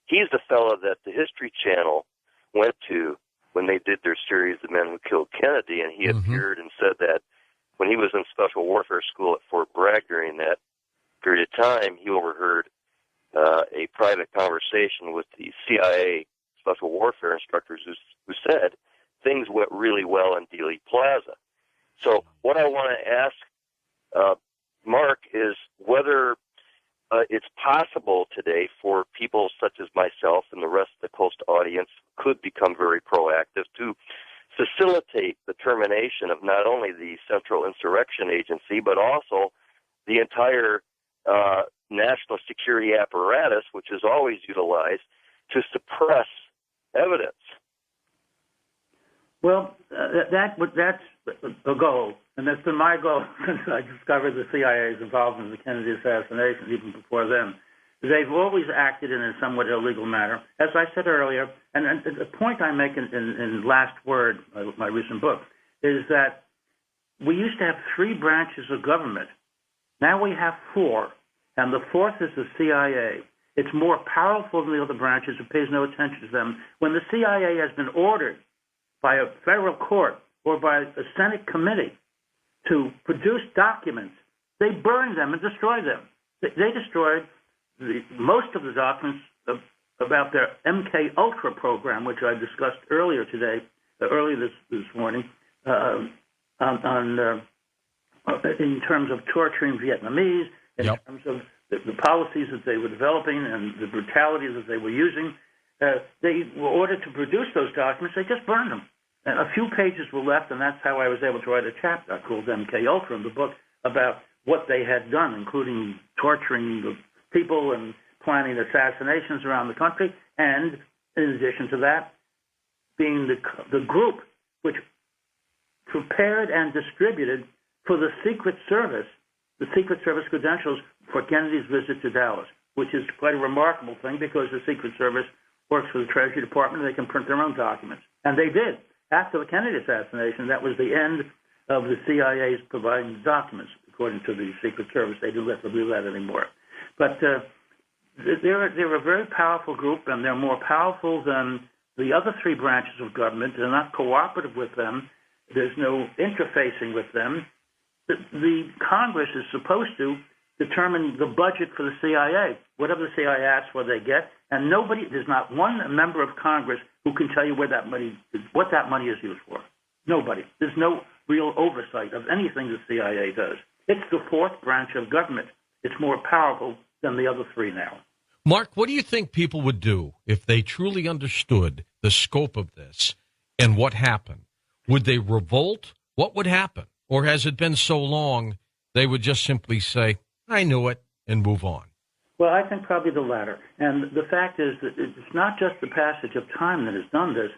he's the fellow that the History Channel went to when they did their series, The Men Who Killed Kennedy, and he appeared and said that when he was in Special Warfare School at Fort Bragg during that period of time, he overheard a private conversation with the CIA Special Warfare instructors who said things went really well in Dealey Plaza. So what I want to ask Mark is whether it's possible today for people such as myself and the rest of the Coast audience could become very proactive to facilitate the termination of not only the Central Insurrection Agency, but also the entire national security apparatus, which is always utilized to suppress evidence. Well, that's the goal, and that's been my goal since I discovered the CIA's involvement in the Kennedy assassination, even before then. They've always acted in a somewhat illegal manner. As I said earlier, and the point I make in Last Word, my recent book, is that we used to have 3 branches of government. Now we have 4, and the 4th is the CIA. It's more powerful than the other branches. It pays no attention to them. When the CIA has been ordered by a federal court or by a Senate committee to produce documents, they burn them and destroy them. They destroyed most of the documents about their MK Ultra program, which I discussed earlier this morning, in terms of torturing Vietnamese, in terms of the policies that they were developing and the brutality that they were using. They were ordered to produce those documents. They just burned them. And a few pages were left, and that's how I was able to write a chapter called MK Ultra in the book about what they had done, including torturing the people and planning assassinations around the country, and in addition to that, being the group which prepared and distributed for the Secret Service credentials for Kennedy's visit to Dallas, which is quite a remarkable thing because the Secret Service works for the Treasury Department and they can print their own documents. And they did. After the Kennedy assassination, that was the end of the CIA's providing documents. according to the Secret Service. They do let them do that anymore. But they're a very powerful group, and they're more powerful than the other three branches of government. They're not cooperative with them. There's no interfacing with them. The Congress is supposed to determine the budget for the CIA. Whatever the CIA asks for, they get. And there's not one member of Congress who can tell you what that money is used for. Nobody. There's no real oversight of anything the CIA does. It's the fourth branch of government. It's more powerful than the other three now. Mark, what do you think people would do if they truly understood the scope of this and what happened? Would they revolt? What would happen? Or has it been so long they would just simply say, I knew it, and move on? Well, I think probably the latter. And the fact is that it's not just the passage of time that has done this.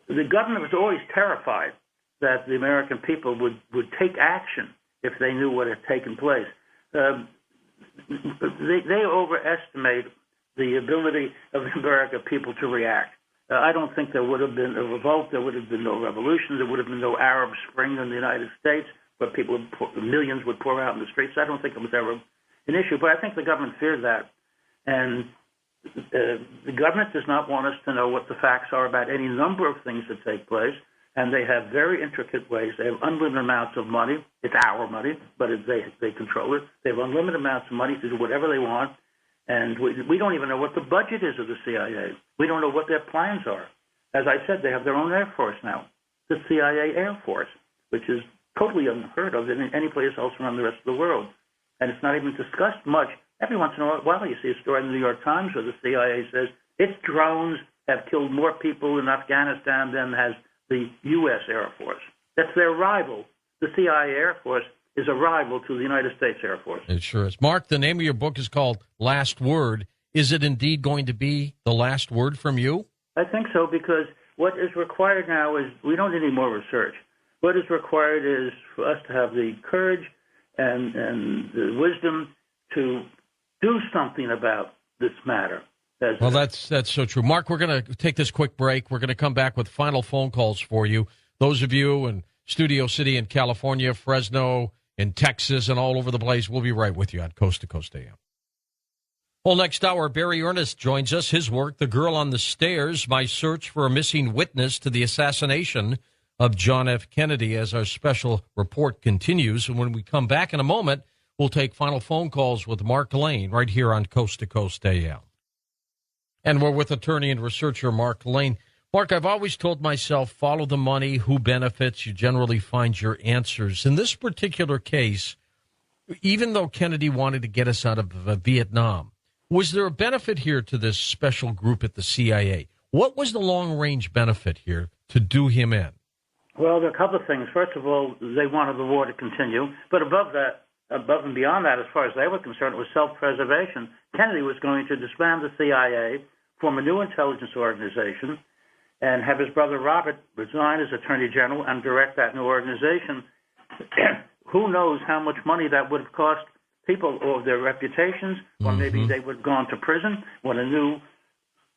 The government was always terrified that the American people would take action if they knew what had taken place. They overestimate the ability of the American people to react. I don't think there would have been a revolt. There would have been no revolution. There would have been no Arab Spring in the United States where millions would pour out in the streets. I don't think it was ever an issue, but I think the government feared that. And the government does not want us to know what the facts are about any number of things that take place, and they have very intricate ways. They have unlimited amounts of money. It's our money, but they control it. They have unlimited amounts of money to do whatever they want, and we don't even know what the budget is of the CIA. We don't know what their plans are. As I said, they have their own Air Force now, the CIA Air Force, which is totally unheard of in any place else around the rest of the world. And it's not even discussed much. Every once in a while, you see a story in the New York Times where the CIA says its drones have killed more people in Afghanistan than has the U.S. Air Force. That's their rival. The CIA Air Force is a rival to the United States Air Force. It sure is. Mark, the name of your book is called Last Word. Is it indeed going to be the last word from you? I think so, because what is required now is we don't need any more research. What is required is for us to have the courage and the wisdom to do something about this matter. Well, that's so true. Mark, we're going to take this quick break. We're going to come back with final phone calls for you. Those of you in Studio City in California, Fresno, in Texas, and all over the place, we'll be right with you on Coast to Coast AM. Well, next hour, Barry Ernest joins us. His work, The Girl on the Stairs, My Search for a Missing Witness to the Assassination of John F. Kennedy, as our special report continues. And when we come back in a moment, we'll take final phone calls with Mark Lane right here on Coast to Coast AM. And we're with attorney and researcher Mark Lane. Mark, I've always told myself, follow the money, who benefits, you generally find your answers. In this particular case, even though Kennedy wanted to get us out of Vietnam, was there a benefit here to this special group at the CIA? What was the long-range benefit here to do him in? Well, there are a couple of things. First of all, they wanted the war to continue. But above and beyond that, as far as they were concerned, it was self-preservation. Kennedy was going to disband the CIA, form a new intelligence organization, and have his brother Robert resign as Attorney General and direct that new organization. Who knows how much money that would have cost people, or their reputations, or maybe they would have gone to prison when a new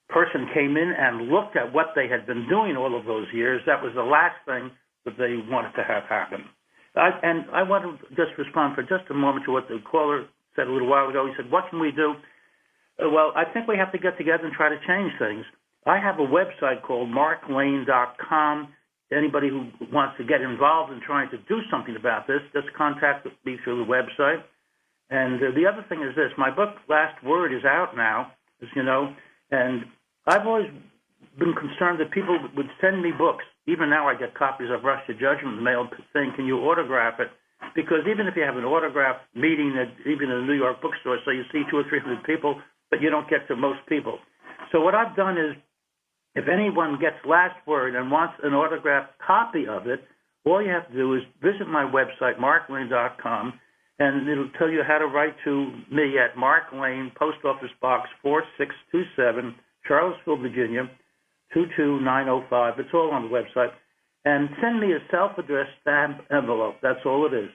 person came in and looked at what they had been doing all of those years. That was the last thing that they wanted to have happen. And I want to just respond for just a moment to what the caller said a little while ago. He said, what can we do? Well, I think we have to get together and try to change things. I have a website called marklane.com. Anybody who wants to get involved in trying to do something about this, just contact me through the website. And the other thing is this. My book, Last Word, is out now, as you know, and I've always been concerned that people would send me books. Even now I get copies of Rush to Judgment in the mail saying, can you autograph it? Because even if you have an autograph meeting, even in a New York bookstore, so you see 200 or 300 people, but you don't get to most people. So what I've done is, if anyone gets Last Word and wants an autographed copy of it, all you have to do is visit my website, marklane.com, and it'll tell you how to write to me at Mark Lane, Post Office Box 4627, Charlottesville, Virginia, 22905. It's all on the website. And send me a self-addressed stamp envelope. That's all it is.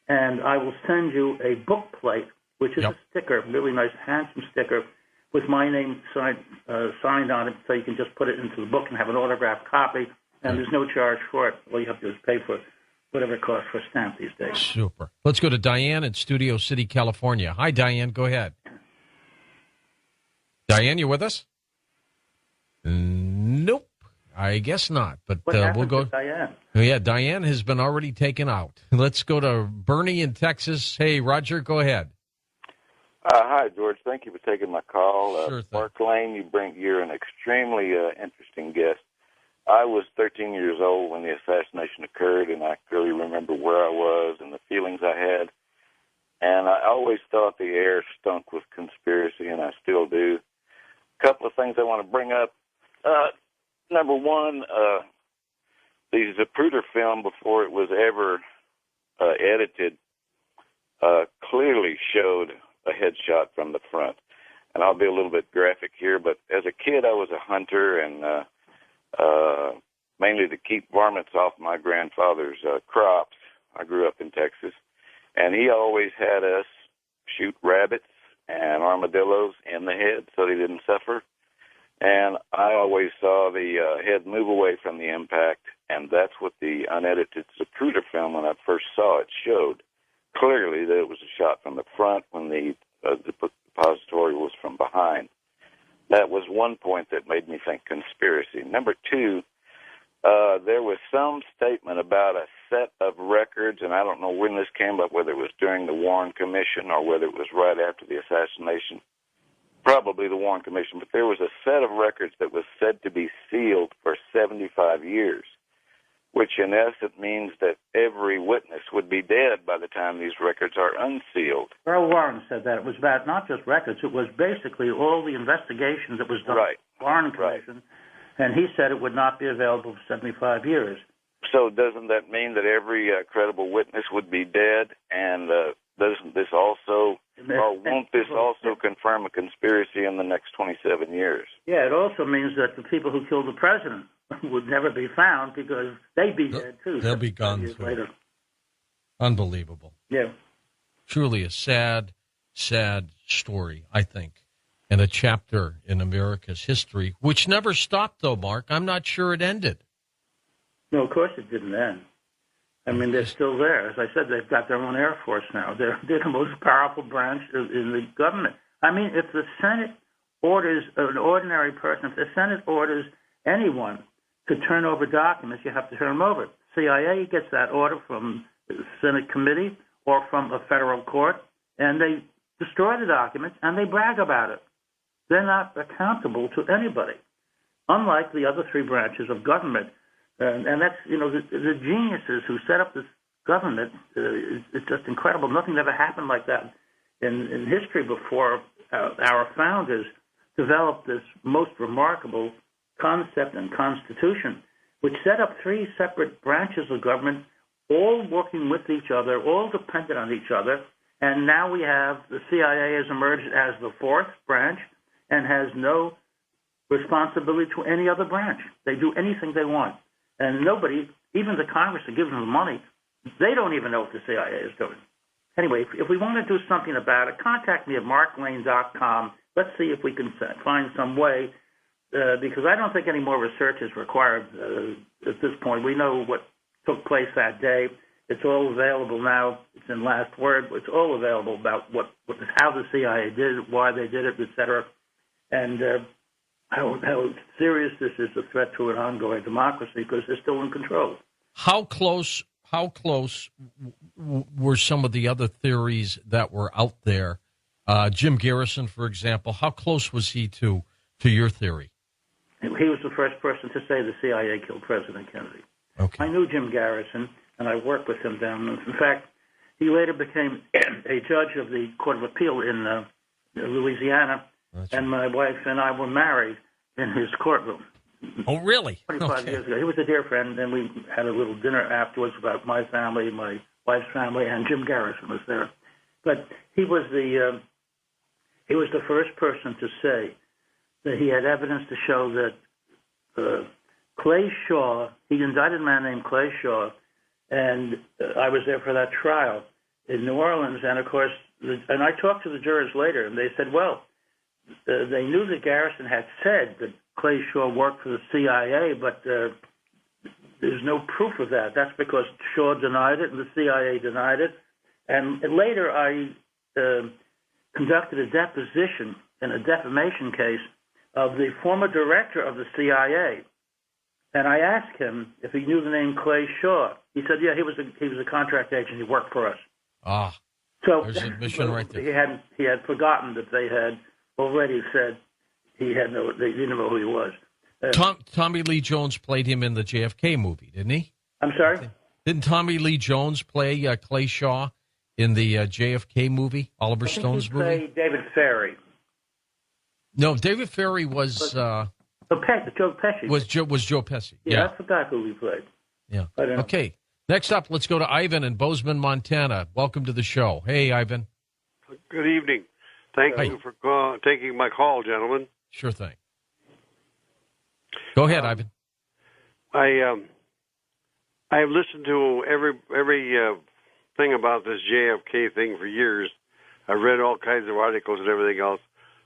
And I will send you a book plate, which is a sticker, really nice, handsome sticker, with my name signed on it, so you can just put it into the book and have an autographed copy, and there's no charge for it. All you have to do is pay for whatever it costs for a stamp these days. Super. Let's go to Diane in Studio City, California. Hi, Diane. Go ahead. Diane, you with us? Nope. I guess not. But we'll go. To Diane? Yeah, Diane has been already taken out. Let's go to Bernie in Texas. Hey, Roger, go ahead. Hi, George. Thank you for taking my call. Sure thing. Mark Lane, you're an extremely interesting guest. I was 13 years old when the assassination occurred, and I clearly remember where I was and the feelings I had. And I always thought the air stunk with conspiracy, and I still do. A couple of things I want to bring up. Number one, the Zapruder film, before it was ever edited, clearly showed a headshot from the front. And I'll be a little bit graphic here, but as a kid, I was a hunter, and mainly to keep varmints off my grandfather's crops. I grew up in Texas, and he always had us shoot rabbits and armadillos in the head so they didn't suffer. And I always saw the head move away from the impact, and that's what the unedited Zapruder film, when I first saw it, showed clearly that it was a shot from the front when the depository was from behind. That was one point that made me think conspiracy. Number two, there was some statement about a set of records, and I don't know when this came up, whether it was during the Warren Commission or whether it was right after the assassination. Probably the Warren Commission, but there was a set of records that was said to be sealed for 75 years, which in essence means that every witness would be dead by the time these records are unsealed. Earl Warren said that. It was about not just records, it was basically all the investigations that was done by the Warren Commission, and he said it would not be available for 75 years. So doesn't that mean that every credible witness would be dead, and doesn't this also, or won't this also confirm a conspiracy in the next 27 years? Yeah, it also means that the people who killed the president would never be found because they'd be dead, too. They'll be gone years later. Unbelievable. Yeah. Truly a sad, sad story, I think, and a chapter in America's history, which never stopped, though, Mark. I'm not sure it ended. No, of course it didn't end. I mean, they're still there. As I said, they've got their own Air Force now. They're the most powerful branch in the government. I mean, if the Senate orders an ordinary person, if the Senate orders anyone to turn over documents, you have to turn them over. CIA gets that order from the Senate committee or from a federal court, and they destroy the documents, and they brag about it. They're not accountable to anybody, unlike the other three branches of government. And that's, the geniuses who set up this government, it's just incredible. Nothing ever happened like that in history before. Our founders developed this most remarkable concept and constitution, which set up three separate branches of government, all working with each other, all dependent on each other. And now we have the CIA has emerged as the fourth branch and has no responsibility to any other branch. They do anything they want. And nobody, even the Congress that gives them the money, they don't even know what the CIA is doing. Anyway, if we want to do something about it, contact me at marklane.com. Let's see if we can find some way, because I don't think any more research is required at this point. We know what took place that day. It's all available now. It's in Last Word. It's all available about how the CIA did it, why they did it, et cetera, and how serious this is a threat to an ongoing democracy because they're still in control. How close were some of the other theories that were out there? Jim Garrison, for example, how close was he to your theory? He was the first person to say the CIA killed President Kennedy. Okay. I knew Jim Garrison, and I worked with him down there. In fact, he later became a judge of the Court of Appeal in Louisiana, and my wife and I were married in his courtroom. Oh, really? 25 years ago. He was a dear friend, and we had a little dinner afterwards about my family, my wife's family, and Jim Garrison was there. But he was the first person to say that he had evidence to show that Clay Shaw, he indicted a man named Clay Shaw, and I was there for that trial in New Orleans, and of course, and I talked to the jurors later, and they said, well, they knew that Garrison had said that Clay Shaw worked for the CIA, but there's no proof of that. That's because Shaw denied it and the CIA denied it. And later I conducted a deposition in a defamation case of the former director of the CIA. And I asked him if he knew the name Clay Shaw. He said, yeah, he was a contract agent. He worked for us. Ah, so there's admission right there. He had forgotten that they had already said they didn't know who he was. Tommy Lee Jones played him in the JFK movie, didn't he? I'm sorry? Didn't Tommy Lee Jones play Clay Shaw in the JFK movie, Oliver Stone's movie? Played David Ferry. No, David Ferry was Joe Pesci. Was Joe Pesci? Yeah, I forgot who he played. Yeah. I don't know. Okay. Next up, let's go to Ivan in Bozeman, Montana. Welcome to the show. Hey, Ivan. Good evening. Thank you for taking my call, gentlemen. Sure thing. Go ahead, Ivan. I've listened to every thing about this JFK thing for years. I've read all kinds of articles and everything else.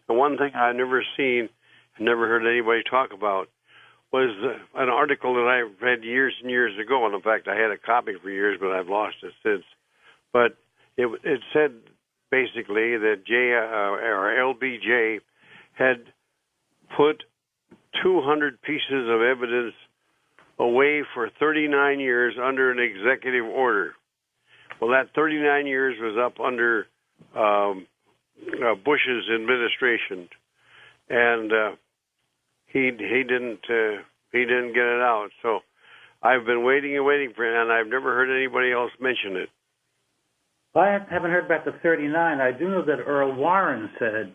The one thing I've never seen and never heard anybody talk about was an article that I read years and years ago. And in fact, I had a copy for years, but I've lost it since. But it said basically that LBJ had put 200 pieces of evidence away for 39 years under an executive order. Well, that 39 years was up under Bush's administration, and he didn't get it out. So I've been waiting and waiting for it, and I've never heard anybody else mention it. I haven't heard about the 39. I do know that Earl Warren said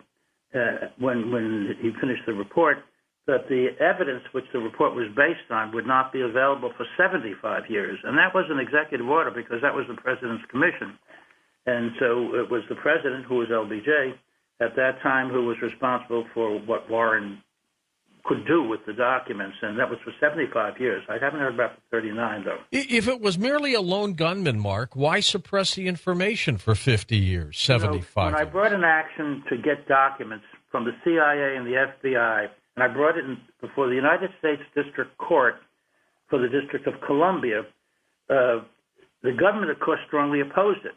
when he finished the report that the evidence which the report was based on would not be available for 75 years. And that was an executive order because that was the president's commission. And so it was the president, who was LBJ, at that time, who was responsible for what Warren could do with the documents. And that was for 75 years. I haven't heard about the 39, though. If it was merely a lone gunman, Mark, why suppress the information for 50 years, 75 When I brought an action to get documents from the CIA and the FBI, and I brought it before the United States District Court for the District of Columbia, the government, of course, strongly opposed it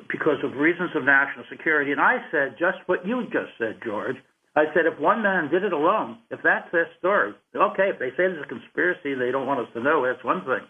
because of reasons of national security. And I said just what you just said, George. I said if one man did it alone, if that's their story, okay, if they say there's a conspiracy they don't want us to know, that's one thing.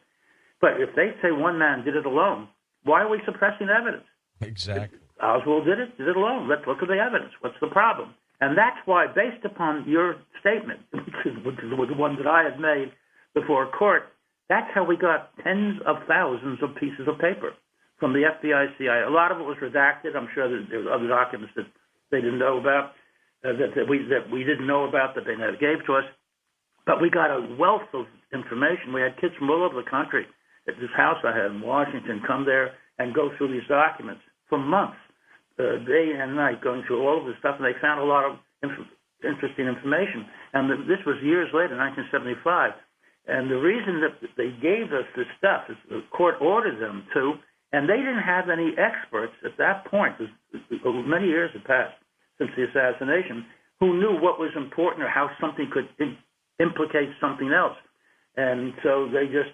But if they say one man did it alone, why are we suppressing evidence? Exactly. Oswald did it alone. Let's look at the evidence. What's the problem? And that's why, based upon your statement, which is the one that I had made before court, that's how we got tens of thousands of pieces of paper from the FBI, CIA. A lot of it was redacted. I'm sure that there were other documents that they didn't know about, that we didn't know about, that they never gave to us. But we got a wealth of information. We had kids from all over the country at this house I had in Washington come there and go through these documents for months. Day and night, going through all of this stuff, and they found a lot of interesting information. And this was years later, 1975. And the reason that they gave us this stuff is the court ordered them to, and they didn't have any experts at that point, many years had passed since the assassination, who knew what was important or how something could implicate something else. And so they just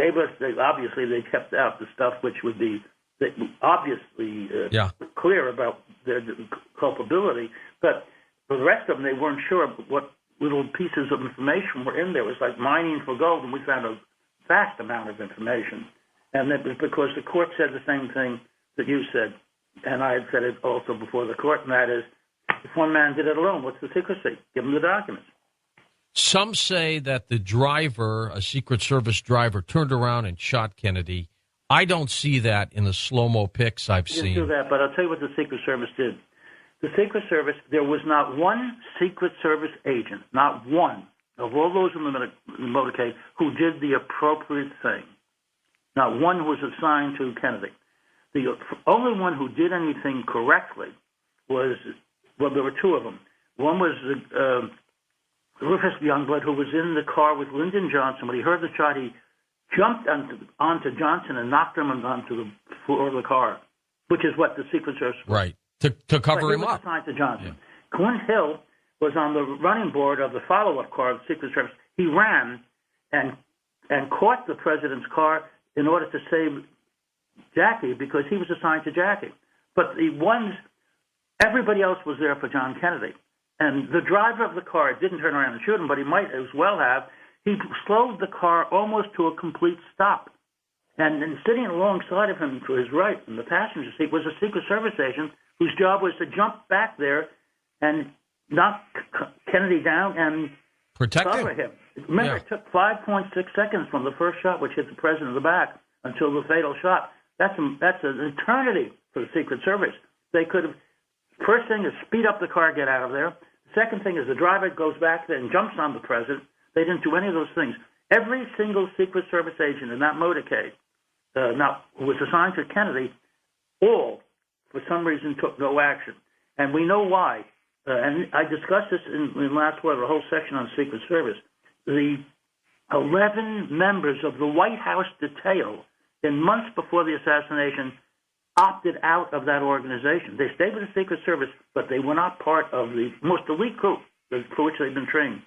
gave us, obviously they kept out the stuff which would be obviously clear about their culpability, but for the rest of them, they weren't sure what little pieces of information were in there. It was like mining for gold, and we found a vast amount of information. And that was because the court said the same thing that you said, and I had said it also before the court, and that is, if one man did it alone, what's the secrecy? Give him the documents. Some say that the driver, a Secret Service driver, turned around and shot Kennedy. I don't see that in the slow-mo pics I've seen. Didn't do that, but I'll tell you what the Secret Service did. The Secret Service, there was not one Secret Service agent, not one, of all those in the motorcade, who did the appropriate thing. Not one who was assigned to Kennedy. The only one who did anything correctly was, well, there were two of them. One was Rufus Youngblood, who was in the car with Lyndon Johnson. When he heard the shot, he jumped onto Johnson and knocked him onto the floor of the car, which is what the Secret Service was. Right, to cover him up. He was assigned to Johnson. Yeah. Clint Hill was on the running board of the follow-up car of the Secret Service. He ran and and caught the president's car in order to save Jackie because he was assigned to Jackie. But everybody else was there for John Kennedy. And the driver of the car didn't turn around and shoot him, but he might as well have. He slowed the car almost to a complete stop. And then sitting alongside of him to his right in the passenger seat was a Secret Service agent whose job was to jump back there and knock Kennedy down and cover him. Remember, it took 5.6 seconds from the first shot, which hit the president in the back, until the fatal shot. That's an eternity for the Secret Service. They could have, first thing is speed up the car, get out of there. Second thing is the driver goes back there and jumps on the president. They didn't do any of those things. Every single Secret Service agent in that motorcade was assigned to Kennedy, all, for some reason, took no action. And we know why. And I discussed this in last word, a whole section on Secret Service. The 11 members of the White House detail in months before the assassination opted out of that organization. They stayed with the Secret Service, but they were not part of the most elite group for which they've been trained.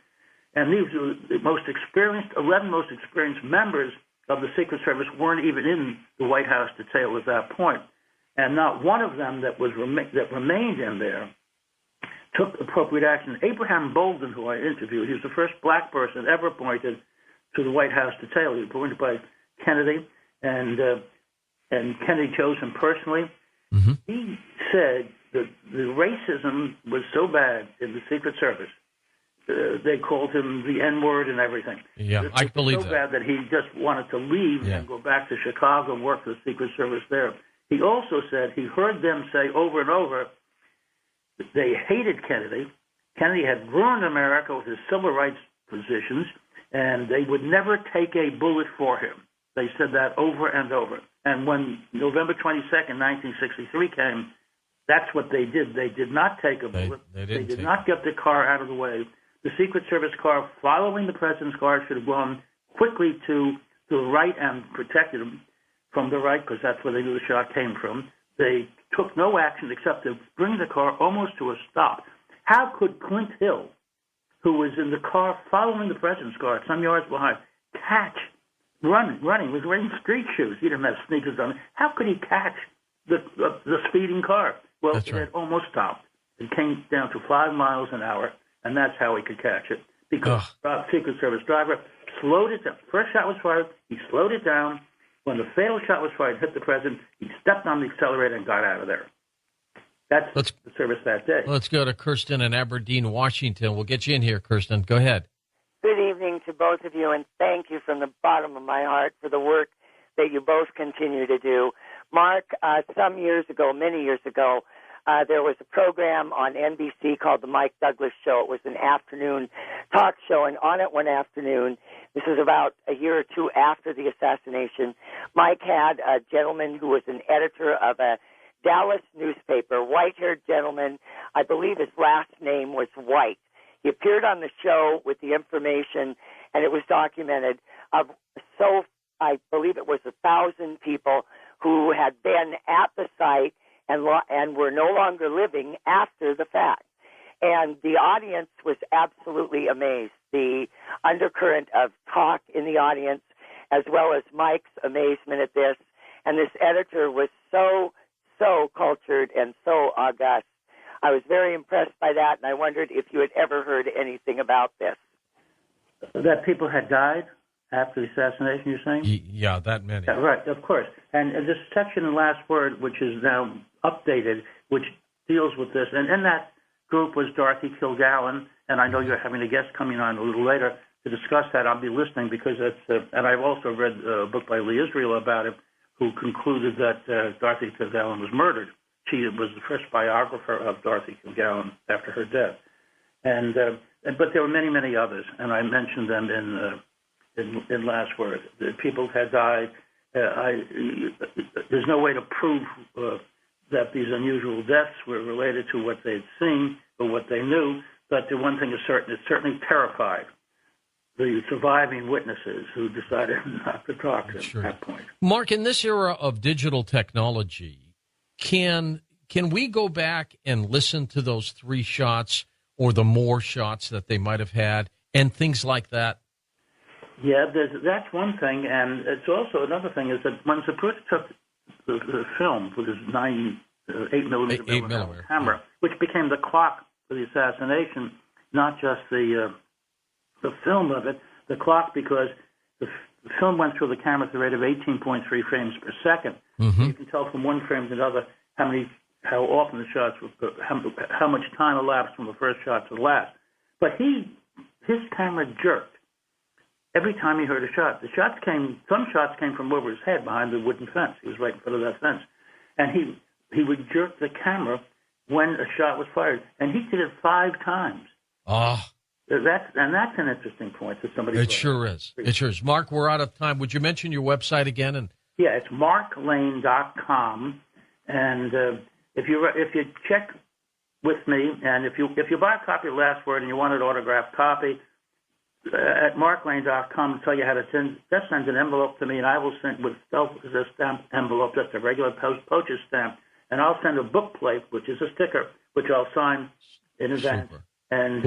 And these were the 11 most experienced members of the Secret Service weren't even in the White House detail at that point. And not one of them that remained in there took appropriate action. Abraham Bolden, who I interviewed, he was the first black person ever appointed to the White House detail. He was appointed by Kennedy, and Kennedy chose him personally. Mm-hmm. He said that the racism was so bad in the Secret Service. They called him the N-word and everything. Yeah, I believe that. So bad that he just wanted to leave and go back to Chicago and work for the Secret Service there. He also said he heard them say over and over that they hated Kennedy. Kennedy had ruined America with his civil rights positions, and they would never take a bullet for him. They said that over and over. And when November 22nd, 1963 came, that's what they did. They did not take a bullet. They did not get the car out of the way. The Secret Service car following the president's car should have gone quickly to the right and protected him from the right because that's where they knew the shot came from. They took no action except to bring the car almost to a stop. How could Clint Hill, who was in the car following the president's car some yards behind, running, was wearing street shoes. He didn't have sneakers on. How could he catch the speeding car? Well, it had almost stopped. It came down to 5 miles an hour. And that's how he could catch it. Because the Secret Service driver slowed it down. First shot was fired. He slowed it down. When the fatal shot was fired, hit the president, he stepped on the accelerator and got out of there. That's the service that day. Let's go to Kirsten in Aberdeen, Washington. We'll get you in here, Kirsten. Go ahead. Good evening to both of you, and thank you from the bottom of my heart for the work that you both continue to do. Mark, many years ago, there was a program on NBC called The Mike Douglas Show. It was an afternoon talk show, and on it one afternoon, this is about a year or two after the assassination, Mike had a gentleman who was an editor of a Dallas newspaper, white-haired gentleman. I believe his last name was White. He appeared on the show with the information, and it was documented I believe it was 1,000 people who had been at the site and were no longer living after the fact. And the audience was absolutely amazed. The undercurrent of talk in the audience, as well as Mike's amazement at this. And this editor was so cultured and so august. I was very impressed by that, and I wondered if you had ever heard anything about this. That people had died after the assassination, you're saying? Yeah, that many. Yeah, right, of course. And this section in Last Word, which is now updated, which deals with this, and in that group was Dorothy Kilgallen, and I know you're having a guest coming on a little later to discuss that. I'll be listening because it's, and I've also read a book by Lee Israel about it, who concluded that Dorothy Kilgallen was murdered. She was the first biographer of Dorothy Kilgallen after her death. But there were many, many others, and I mentioned them in Last Word. The people had died. There's no way to prove that these unusual deaths were related to what they'd seen or what they knew, but the one thing is certain, it certainly terrified the surviving witnesses who decided not to talk to them at that point. Mark, in this era of digital technology, can we go back and listen to those 3 shots or the more shots that they might have had and things like that? Yeah, that's one thing, and it's also another thing is that when Zapruder took the film with his 8 millimeter camera, which became the clock for the assassination, not just the film of it, the clock, because the film went through the camera at the rate of 18.3 frames per second. Mm-hmm. You can tell from one frame to another how often the shots were, how much time elapsed from the first shot to the last. But his camera jerked every time he heard a shot. Some shots came from over his head behind the wooden fence. He was right in front of that fence. And he would jerk the camera when a shot was fired. And he did it 5 times. Ah. That's an interesting point that somebody. It sure is. It sure is. Mark, we're out of time. Would you mention your website again? Yeah, it's marklane.com. And if you check with me, and if you buy a copy of Last Word and you want an autographed copy, at marklane.com, I'll tell you how to send an envelope to me, and I will send with a stamp envelope, just a regular postage stamp, and I'll send a book plate, which is a sticker, which I'll sign in advance. Super. And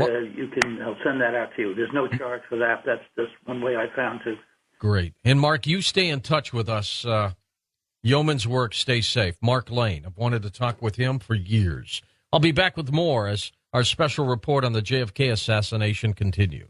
I'll send that out to you. There's no charge for that. That's just one way I found to. Great. And Mark, you stay in touch with us. Yeoman's Work, stay safe. Mark Lane. I've wanted to talk with him for years. I'll be back with more as our special report on the JFK assassination continues.